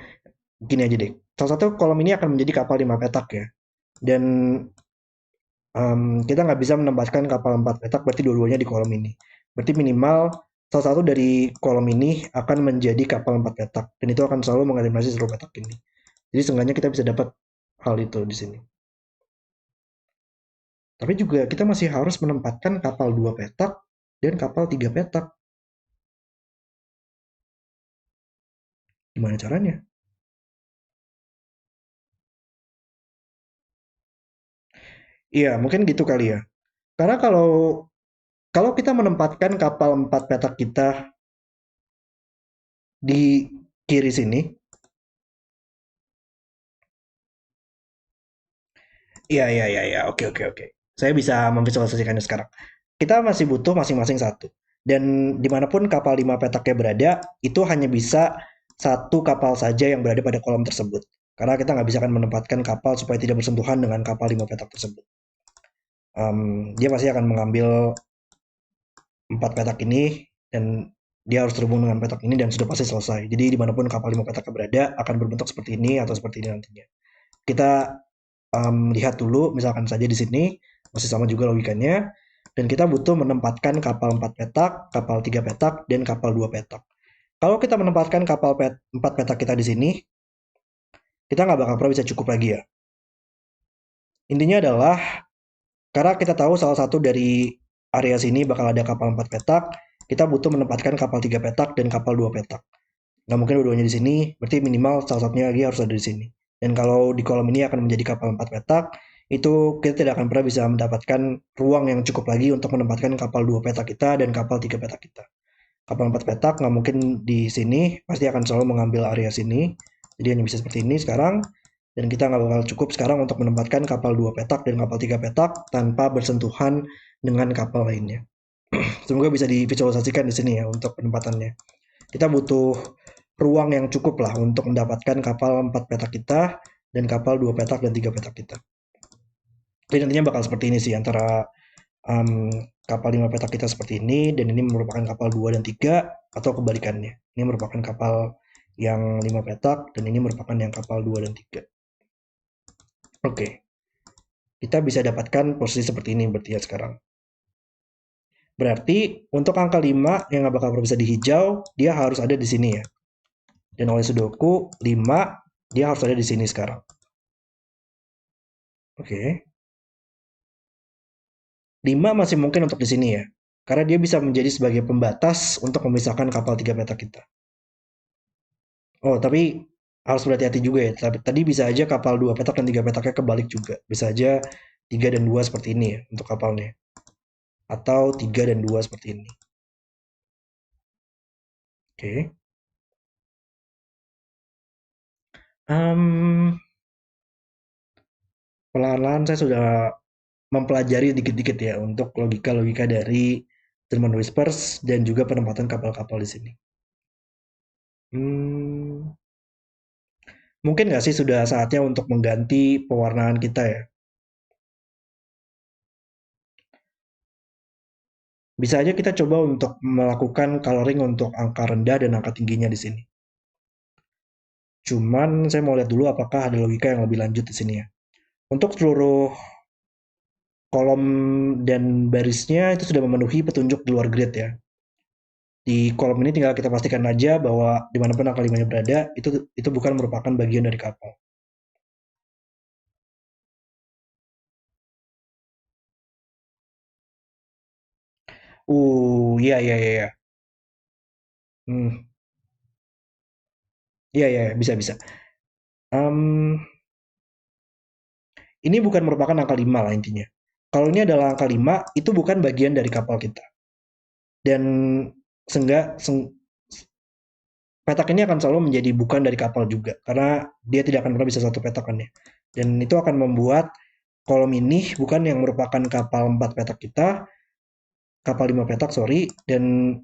gini aja deh. Salah satu kolom ini akan menjadi kapal 5 petak ya. Dan kita nggak bisa menempatkan kapal 4 petak, berarti dua-duanya di kolom ini. Berarti minimal salah satu dari kolom ini akan menjadi kapal 4 petak. Dan itu akan selalu mengeliminasi seluruh petak ini. Jadi seenggaknya kita bisa dapat hal itu di sini. Tapi juga kita masih harus menempatkan kapal 2 petak dan kapal 3 petak. Gimana caranya? Iya, mungkin gitu kali ya. Karena kalau kalau kita menempatkan kapal 4 petak kita di kiri sini, iya, iya, iya, iya. Oke, oke, oke. Saya bisa memvisualisasikannya sekarang. Kita masih butuh masing-masing satu. Dan dimanapun kapal 5 petaknya berada, itu hanya bisa satu kapal saja yang berada pada kolom tersebut. Karena kita nggak bisa akan menempatkan kapal supaya tidak bersentuhan dengan kapal 5 petak tersebut. Dia pasti akan mengambil 4 petak ini dan dia harus terhubung dengan petak ini dan sudah pasti selesai. Jadi dimanapun kapal 5 petaknya berada akan berbentuk seperti ini atau seperti ini nantinya. Kita lihat dulu, misalkan saja di sini masih sama juga logikanya. Dan kita butuh menempatkan kapal 4 petak, kapal 3 petak, dan kapal 2 petak. Kalau kita menempatkan kapal 4 petak kita di sini, kita nggak bakal pernah bisa cukup lagi ya. Intinya adalah, karena kita tahu salah satu dari area sini bakal ada kapal 4 petak, kita butuh menempatkan kapal 3 petak dan kapal 2 petak. Nggak mungkin dua-duanya di sini, berarti minimal salah satunya lagi harus ada di sini. Dan kalau di kolom ini akan menjadi kapal 4 petak, itu kita tidak akan pernah bisa mendapatkan ruang yang cukup lagi untuk menempatkan kapal 2 petak kita dan kapal 3 petak kita. Kapal 4 petak nggak mungkin di sini, pasti akan selalu mengambil area sini. Jadi hanya bisa seperti ini sekarang. Dan kita nggak bakal cukup sekarang untuk menempatkan kapal 2 petak dan kapal 3 petak tanpa bersentuhan dengan kapal lainnya. Semoga bisa divisualisasikan di sini ya untuk penempatannya. Kita butuh ruang yang cukup lah untuk mendapatkan kapal 4 petak kita dan kapal 2 petak dan 3 petak kita. Jadi nantinya bakal seperti ini sih antara um, kapal 5 petak kita seperti ini dan ini merupakan kapal 2 dan 3 atau kebalikannya. Ini merupakan kapal yang 5 petak dan ini merupakan yang kapal 2 dan 3. Oke, kita bisa dapatkan posisi seperti ini berarti ya sekarang. Berarti untuk angka 5 yang nggak bakal bisa dihijau, dia harus ada di sini ya. Dan oleh sudoku 5 dia harus ada di sini sekarang. Oke. 5 masih mungkin untuk di sini ya. Karena dia bisa menjadi sebagai pembatas untuk memisahkan kapal 3 petak kita. Oh, tapi harus berhati-hati juga ya. Tadi bisa aja kapal 2 petak dan 3 petaknya kebalik juga. Bisa aja 3 dan 2 seperti ini ya untuk kapalnya. Atau 3 dan 2 seperti ini. Oke. Um, Pelan-pelan saya sudah mempelajari dikit-dikit ya untuk logika-logika dari German Whispers dan juga penempatan kapal-kapal di sini. Hmm, mungkin nggak sih sudah saatnya untuk mengganti pewarnaan kita ya? Bisa aja kita coba untuk melakukan coloring untuk angka rendah dan angka tingginya di sini. Cuman saya mau lihat dulu apakah ada logika yang lebih lanjut di sini ya. Untuk seluruh kolom dan barisnya itu sudah memenuhi petunjuk di luar grid ya. Di kolom ini tinggal kita pastikan aja bahwa dimanapun angka 5-nya berada, itu bukan merupakan bagian dari kapal. Iya, iya, iya, iya. Hmm, iya, iya, iya, bisa, bisa. Em, ini bukan merupakan angka 5 lah intinya. kalau ini adalah angka 5, itu bukan bagian dari kapal kita. Dan petak ini akan selalu menjadi bukan dari kapal juga, karena dia tidak akan pernah bisa satu petakannya. Dan itu akan membuat kolom ini bukan yang merupakan kapal 4 petak kita, kapal 5 petak, sorry. Dan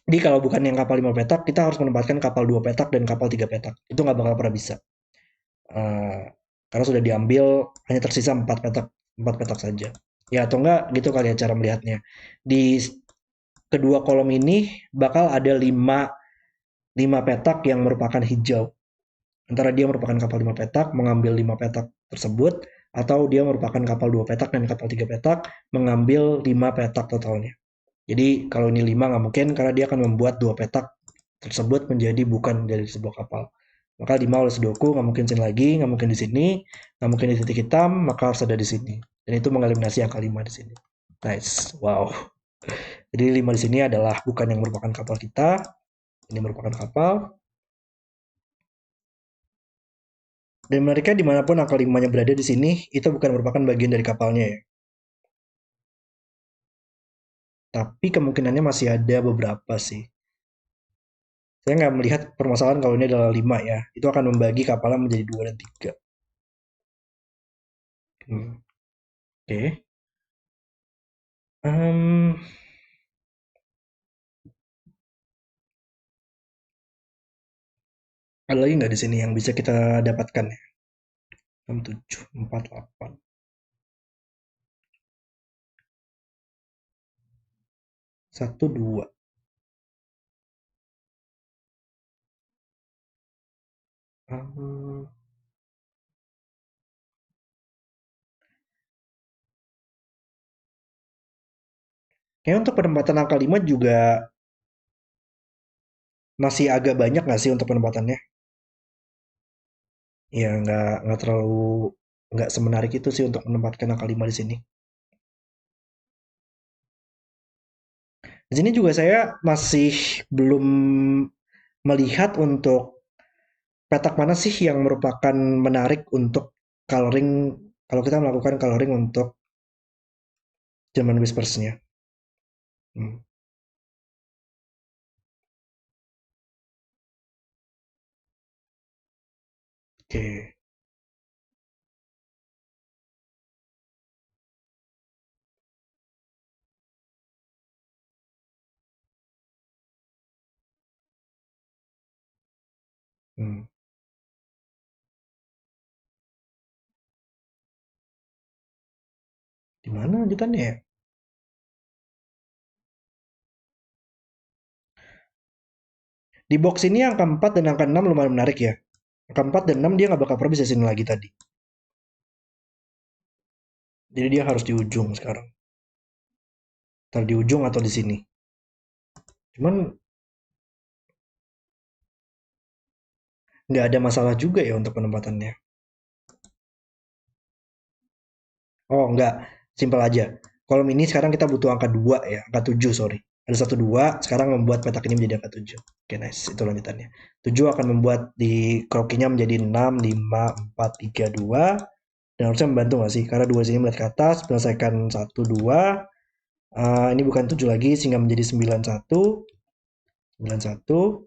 jadi kalau bukan yang kapal 5 petak, kita harus menempatkan kapal 2 petak dan kapal 3 petak. Itu nggak bakal pernah bisa. Karena sudah diambil, hanya tersisa 4 petak saja. Ya atau enggak gitu kali ya cara melihatnya. Di kedua kolom ini bakal ada 5 petak yang merupakan hijau. Antara dia merupakan kapal 5 petak, mengambil 5 petak tersebut, atau dia merupakan kapal 2 petak dan kapal 3 petak, mengambil 5 petak totalnya. Jadi kalau ini 5 nggak mungkin, karena dia akan membuat 2 petak tersebut menjadi bukan dari sebuah kapal. Maka 5 oleh Sudoku nggak mungkin sini lagi, nggak mungkin di sini, nggak mungkin di titik hitam, maka harus ada di sini. Dan itu mengeliminasi angka 5 di sini. Nice, wow. Jadi 5 di sini adalah bukan yang merupakan kapal kita, ini merupakan kapal. Dan menariknya dimanapun angka 5-nya berada di sini, itu bukan merupakan bagian dari kapalnya ya. Tapi kemungkinannya masih ada beberapa sih. Saya nggak melihat permasalahan kalau ini adalah 5 ya. Itu akan membagi kapalnya menjadi 2 dan 3. Oke. Okay. Ada lagi nggak di sini yang bisa kita dapatkan ya? 6, 7, 4, 8. 1, 2. Kayaknya untuk penempatan angka 5 juga masih agak banyak nggak sih untuk penempatannya? Ya nggak terlalu nggak semenarik itu sih untuk menempatkan angka 5 di sini. Di sini juga saya masih belum melihat untuk petak mana sih yang merupakan menarik untuk coloring kalau kita melakukan coloring untuk German Whispers-nya. Hmm, Oke. Hmm. Di mana lanjutannya ya? Di box ini angka 4 dan angka 6 lumayan menarik ya. Angka 4 dan 6 dia nggak bakal pernah bisa sini lagi tadi. Jadi dia harus di ujung sekarang. Ntar di ujung atau di sini. Cuman nggak ada masalah juga ya untuk penempatannya. Oh nggak, simpel aja. Kolom ini sekarang kita butuh angka 2 ya, angka 7 sorry. Ada 1, 2, sekarang membuat petak ini menjadi angka 7. Oke nice, itu lanjutannya. 7 akan membuat di krokinya menjadi 6, 5, 4, 3, 2. Dan harusnya membantu nggak sih? Karena 2 sini melihat ke atas, menyelesaikan 1, 2. Ini bukan 7 lagi, sehingga menjadi 9, 1. 9, 1.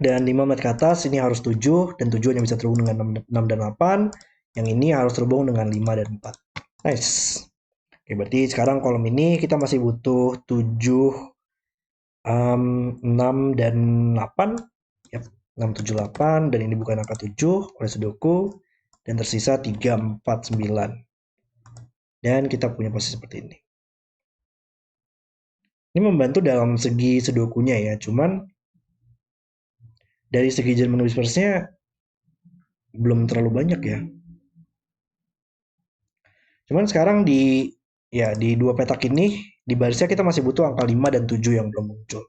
Dan 5 menit ke atas, ini harus 7. Dan 7 hanya bisa terhubung dengan 6 dan 8. Yang ini harus terhubung dengan 5 dan 4. Nice. Oke, berarti sekarang kolom ini kita masih butuh 7, 6, dan 8. Yap, 6, 7, 8. Dan ini bukan angka 7 oleh Sudoku. Dan tersisa 3, 4, 9. Dan kita punya posisi seperti ini. Ini membantu dalam segi Sudokunya ya. Cuman dari segi German Whispers-nya belum terlalu banyak ya. Cuman sekarang di dua petak ini di barisnya kita masih butuh angka 5 dan 7 yang belum muncul.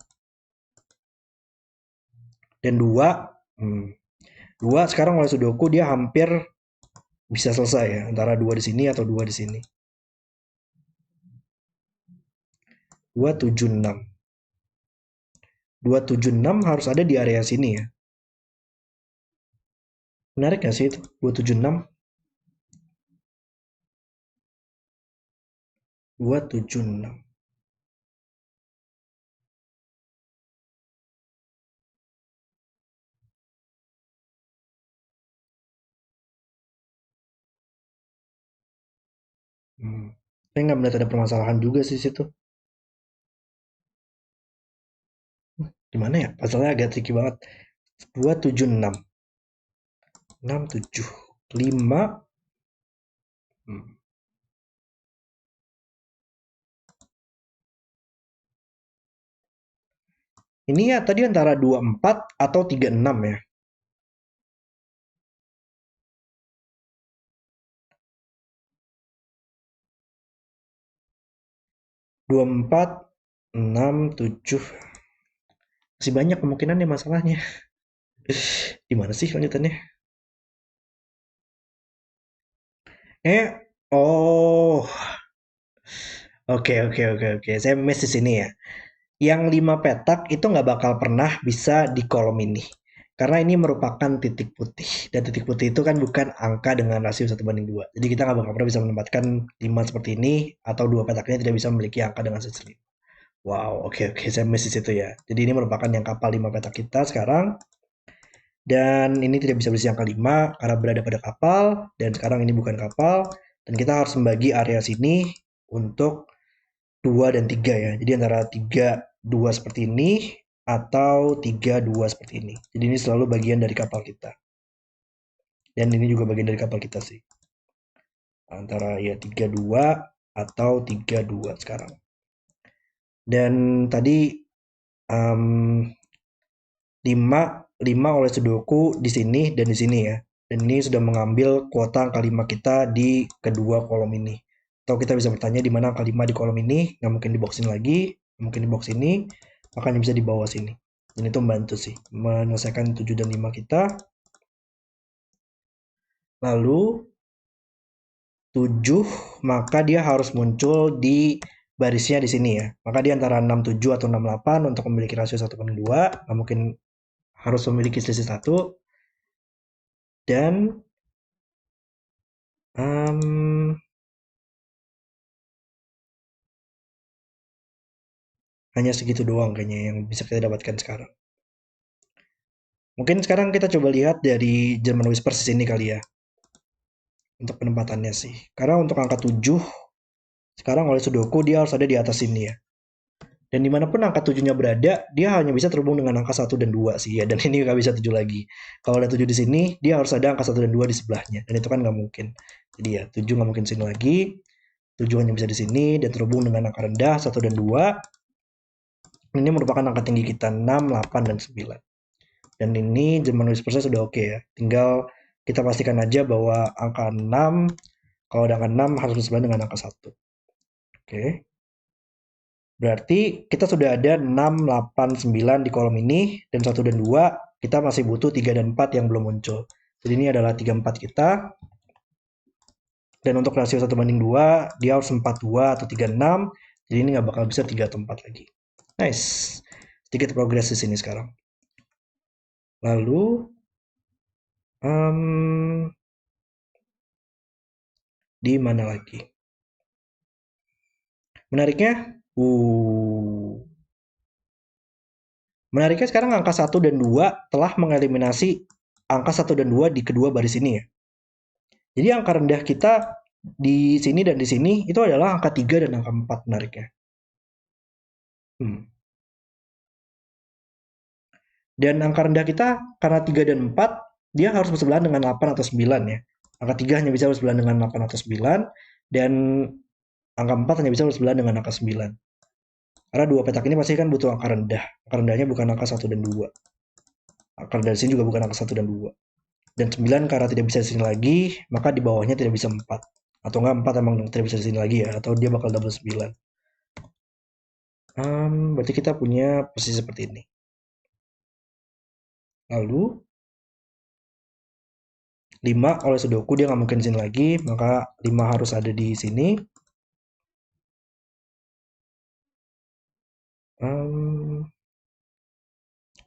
Dan 2 2 sekarang oleh Sudoku dia hampir bisa selesai ya, antara 2 di sini atau 2 di sini. 2, 7, 6. 2, 7, 6 harus ada di area sini ya. Menarik nggak sih itu? 2, 7, 6. 276. Saya nggak melihat ada permasalahan juga sih situ. Gimana ya? Pasalnya agak tricky banget. 276. 67. 5. Ini ya tadi antara 24 atau 36 ya. 24, 6, 7. Masih banyak kemungkinan ya masalahnya. Gimana sih lanjutannya? Oh, oke. Saya miss di sini ya. Yang 5 petak itu nggak bakal pernah bisa di kolom ini. Karena ini merupakan titik putih. Dan titik putih itu kan bukan angka dengan rasio 1:2. Jadi kita nggak bakal pernah bisa menempatkan 5 seperti ini. Atau 2 petak ini tidak bisa memiliki angka dengan rasio 5. Wow, oke. Saya miss di situ ya. Jadi ini merupakan yang kapal 5 petak kita sekarang. Dan ini tidak bisa berisi angka 5 karena berada pada kapal. Dan sekarang ini bukan kapal. Dan kita harus membagi area sini untuk 2 dan 3 ya. Jadi antara 3, 2 seperti ini atau 3, 2 seperti ini. Jadi ini selalu bagian dari kapal kita. Dan ini juga bagian dari kapal kita sih. Antara ya 3, 2 atau 3, 2 sekarang. Dan tadi um, 5, 5 oleh Sudoku di sini dan di sini ya. Dan ini sudah mengambil kuota angka 5 kita di kedua kolom ini. Atau kita bisa bertanya di mana angka 5 di kolom ini, nggak mungkin di box ini lagi, nggak mungkin di box ini, makanya bisa di bawah sini. Dan itu membantu sih, menyelesaikan 7 dan 5 kita. Lalu 7, maka dia harus muncul di barisnya di sini ya. Maka dia antara 67 atau 68 untuk memiliki rasio 1:2, nggak mungkin harus memiliki selisih 1. Dan hanya segitu doang kayaknya yang bisa kita dapatkan sekarang. Mungkin sekarang kita coba lihat dari German Whispers ini kali ya. Untuk penempatannya sih. Karena untuk angka 7, sekarang oleh Sudoku dia harus ada di atas sini ya. Dan dimanapun angka 7-nya berada, dia hanya bisa terhubung dengan angka 1 dan 2 sih ya. Dan ini nggak bisa 7 lagi. Kalau ada 7 di sini, dia harus ada angka 1 dan 2 di sebelahnya. Dan itu kan nggak mungkin. Jadi ya, 7 nggak mungkin sini lagi. 7 hanya bisa di sini dan terhubung dengan angka rendah 1 dan 2. Ini merupakan angka tinggi kita 6, 8, dan 9. Dan ini German Whispersnya sudah oke ya. Tinggal kita pastikan aja bahwa angka 6, kalau ada angka 6 harus bersebelahan dengan angka 1. Oke. Berarti kita sudah ada 6, 8, 9 di kolom ini, dan 1 dan 2, kita masih butuh 3 dan 4 yang belum muncul. Jadi ini adalah 3, 4 kita. Dan untuk rasio 1:2, dia harus 4, 2 atau 3, 6. Jadi ini nggak bakal bisa 3 atau 4 lagi. Nice. Sedikit progres di sini sekarang. Lalu, di mana lagi? Menariknya sekarang angka 1 dan 2 telah mengeliminasi angka 1 dan 2 di kedua baris ini ya. Jadi angka rendah kita di sini dan di sini itu adalah angka 3 dan angka 4 menariknya. Dan angka rendah kita karena 3 dan 4 dia harus bersebelahan dengan 8 atau 9 ya. Angka 3 hanya bisa bersebelahan dengan 8 atau 9 dan angka 4 hanya bisa bersebelahan dengan angka 9. Karena dua petak ini pasti kan butuh angka rendah. Angka rendahnya bukan angka 1 dan 2. Angka rendah di sini juga bukan angka 1 dan 2. Dan 9 karena tidak bisa di sini lagi, maka di bawahnya tidak bisa 4. Atau enggak 4 emang tidak bisa di sini lagi ya, atau dia bakal double 9. Berarti kita punya posisi seperti ini. Lalu 5 oleh Sudoku dia nggak mungkin di sini lagi, maka 5 harus ada di sini.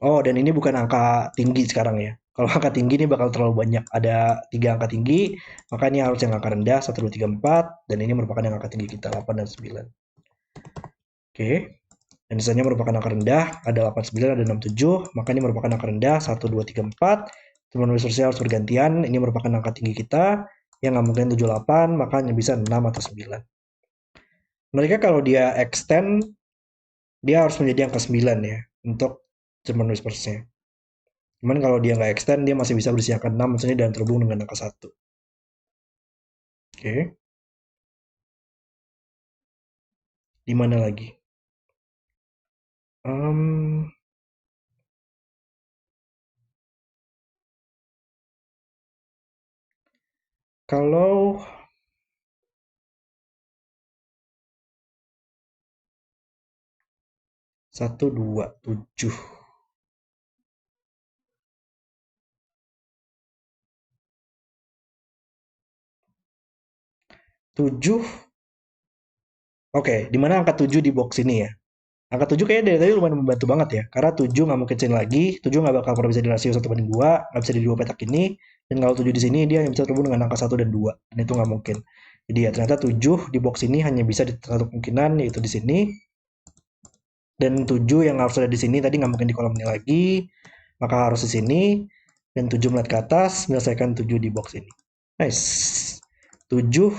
Oh, dan ini bukan angka tinggi sekarang ya. Kalau angka tinggi ini bakal terlalu banyak. Ada 3 angka tinggi, maka ini harus yang angka rendah 1, 2, 3, 4, dan ini merupakan yang angka tinggi kita 8 dan 9. Oke. Dan sisanya merupakan angka rendah, ada 8, 9, ada 6, 7, maka ini merupakan angka rendah 1, 2, 3, 4. Teman-teman harus bergantian, ini merupakan angka tinggi kita, yang nggak mungkin 7, 8, maka hanya bisa 6 atau 9. Mereka kalau dia extend, dia harus menjadi angka 9 ya, untuk German Whispersnya. Cuman kalau dia nggak extend, dia masih bisa berisi angka 6 misalnya dan terhubung dengan angka 1. Oke. Di mana lagi? Um, kalau 1, 2, 7. 7. Oke, di mana angka 7 di box ini ya? Angka 7 kayaknya dari tadi lumayan membantu banget ya. Karena 7 nggak mungkin sini lagi. 7 nggak bakal pernah bisa di rasio 1 banding 2. Nggak bisa di dua petak ini. Dan kalau 7 di sini, dia hanya bisa terhubung dengan angka 1 dan 2. Dan itu nggak mungkin. Jadi ya ternyata 7 di box ini hanya bisa di satu kemungkinan, yaitu di sini. Dan 7 yang harus ada di sini tadi nggak mungkin di kolom ini lagi. Maka harus di sini. Dan 7 melihat ke atas, menyelesaikan 7 di box ini. Nice. 7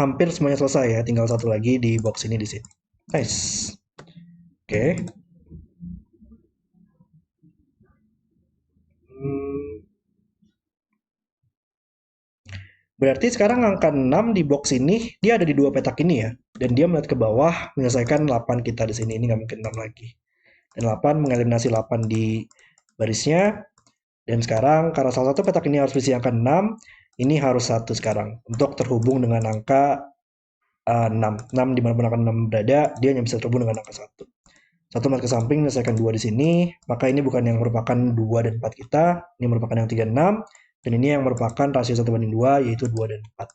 hampir semuanya selesai ya. Tinggal satu lagi di box ini di sini. Nice. Oke. Berarti sekarang angka 6 di box ini, dia ada di dua petak ini ya. Dan dia melihat ke bawah, menyelesaikan 8 kita di sini. Ini nggak mungkin 6 lagi. Dan 8 mengeliminasi 8 di barisnya. Dan sekarang, karena salah satu petak ini harus berisi angka 6, ini harus 1 sekarang. Untuk terhubung dengan angka 6. 6 di mana angka 6 berada, dia hanya bisa terhubung dengan angka 1. 1 melihat ke samping, menyelesaikan 2 di sini. Maka ini bukan yang merupakan 2 dan 4 kita. Ini merupakan yang 3, 6. Dan ini yang merupakan rasio 1 banding 2, yaitu 2 dan 4.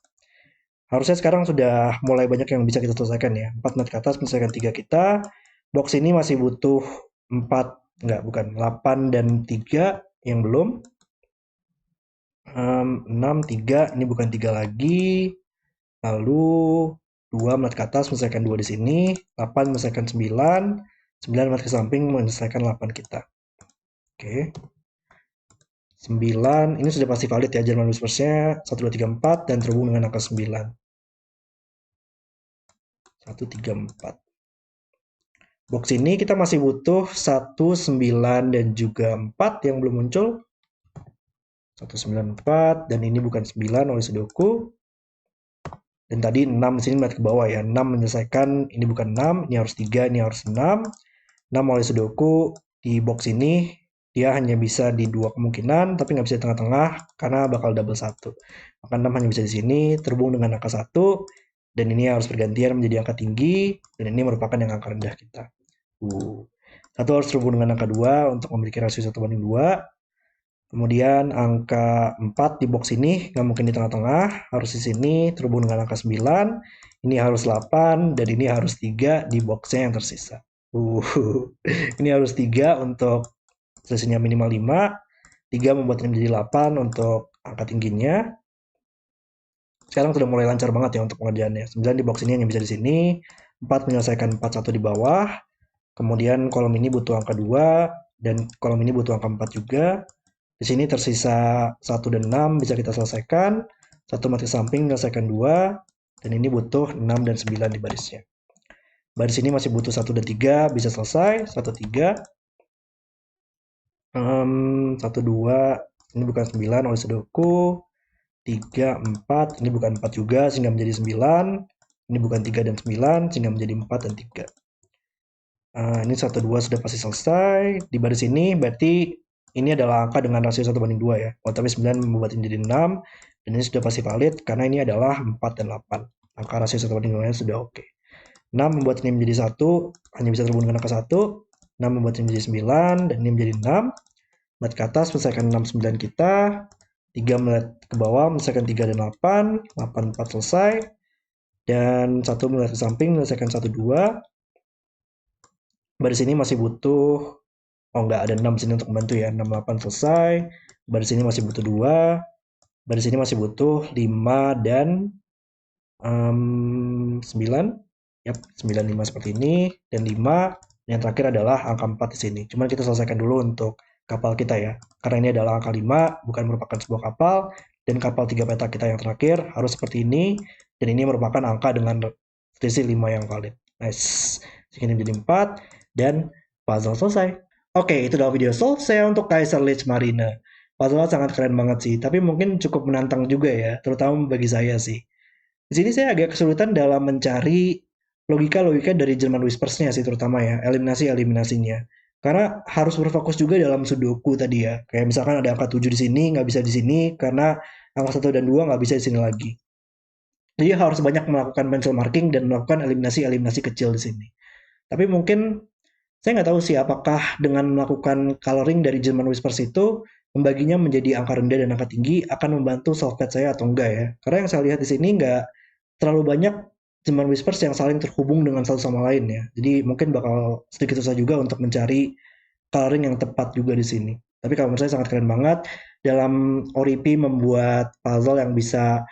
Harusnya sekarang sudah mulai banyak yang bisa kita selesaikan ya. 4 menit ke atas menyelesaikan 3 kita. Box ini masih butuh 4, enggak, bukan, 8 dan 3 yang belum. 6, 3, ini bukan 3 lagi. Lalu 2 menit ke atas menyelesaikan 2 di sini. 8 menyelesaikan 9. 9 menit ke samping menyelesaikan 8 kita. Oke. 9, ini sudah pasti valid ya German Whispersnya. 1, 2, 3, 4 dan terhubung dengan angka 9. 1, 3, 4. Box ini kita masih butuh 1, 9, dan juga 4 yang belum muncul. 1, 9, 4, dan ini bukan 9 oleh Sudoku. Dan tadi 6 di sini melihat ke bawah ya. 6 menyelesaikan, ini bukan 6, ini harus 3, ini harus 6. 6 oleh Sudoku di box ini dia hanya bisa di dua kemungkinan, tapi nggak bisa di tengah-tengah karena bakal double 1. Maka 6 hanya bisa di sini, terhubung dengan angka 1, dan ini harus bergantian menjadi angka tinggi, dan ini merupakan yang angka rendah kita. 1 harus terhubung dengan angka 2 untuk memiliki rasio 1 banding 2. Kemudian angka 4 di box ini nggak mungkin di tengah-tengah, harus di sini terhubung dengan angka 9. Ini harus 8, dan ini harus 3 di boxnya yang tersisa. Ini harus 3 untuk selisihnya minimal 5. 3 membuat ini menjadi 8 untuk angka tingginya. Sekarang sudah mulai lancar banget ya untuk pengerjaannya. 9 di box ini hanya bisa di sini. 4 menyelesaikan 41 di bawah. Kemudian kolom ini butuh angka 2, dan kolom ini butuh angka 4 juga. Di sini tersisa 1 dan 6 bisa kita selesaikan. 1 mati samping menyelesaikan 2, dan ini butuh 6 dan 9 di barisnya. Baris ini masih butuh 1 dan 3, bisa selesai. 1, 3. 1, 2, ini bukan 9 oleh Sudoku. 3, 4, ini bukan 4 juga sehingga menjadi 9. Ini bukan 3 dan 9 sehingga menjadi 4 dan 3. Ini 1, 2 sudah pasti selesai. Di baris ini berarti ini adalah angka dengan rasio 1 banding 2 ya. Oh, tapi 9 membuat ini jadi 6. Dan ini sudah pasti valid karena ini adalah 4 dan 8. Angka rasio 1 banding 2 nya sudah oke. 6 membuat ini menjadi 1, hanya bisa terhubung dengan angka 1. 6 membuat ini menjadi 9, dan ini menjadi 6. Melihat ke atas, menyelesaikan 6, 9 kita. 3 melihat ke bawah, menyelesaikan 3 dan 8. 8, 4 selesai. Dan 1 melihat ke samping, menyelesaikan 1, 2. Baris ini masih butuh Oh enggak, ada 6 sini untuk membantu ya. 6, 8 selesai. Baris ini masih butuh 2. Baris ini masih butuh 5 dan 9. Yap, 9, 5 seperti ini. Dan 5. Yang terakhir adalah angka 4 di sini. Cuman kita selesaikan dulu untuk kapal kita ya. Karena ini adalah angka 5, bukan merupakan sebuah kapal. Dan kapal 3 peta kita yang terakhir harus seperti ini. Dan ini merupakan angka dengan selisih 5 yang valid. Nice. Segini menjadi 4. Dan puzzle selesai. Oke, itu adalah video selesai untuk Kaiser Lich Marine. Puzzle sangat keren banget sih, tapi mungkin cukup menantang juga ya, terutama bagi saya sih. Di sini saya agak kesulitan dalam mencari logika-logika dari German Whispers-nya sih terutama ya, eliminasi-eliminasinya. Karena harus berfokus juga dalam sudoku tadi ya. Kayak misalkan ada angka 7 di sini, nggak bisa di sini, karena angka 1 dan 2 nggak bisa di sini lagi. Jadi harus banyak melakukan pencil marking dan melakukan eliminasi-eliminasi kecil di sini. Tapi mungkin saya nggak tahu sih apakah dengan melakukan coloring dari German Whispers itu membaginya menjadi angka rendah dan angka tinggi akan membantu solvepad saya atau enggak ya. Karena yang saya lihat di sini nggak terlalu banyak German Whispers yang saling terhubung dengan satu sama lain ya. Jadi mungkin bakal sedikit susah juga untuk mencari coloring yang tepat juga di sini. Tapi kalau menurut saya sangat keren banget dalam Oripi membuat puzzle yang bisa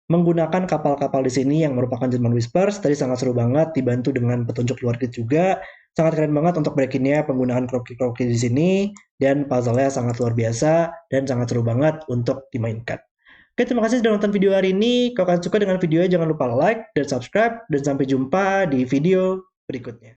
menggunakan kapal-kapal di sini yang merupakan German Whispers. Tadi sangat seru banget, dibantu dengan petunjuk luar kit juga. Sangat keren banget untuk break-innya penggunaan kroki-kroki di sini, dan puzzle-nya sangat luar biasa, dan sangat seru banget untuk dimainkan. Oke, terima kasih sudah nonton video hari ini. Kalau kalian suka dengan videonya, jangan lupa like dan subscribe, dan sampai jumpa di video berikutnya.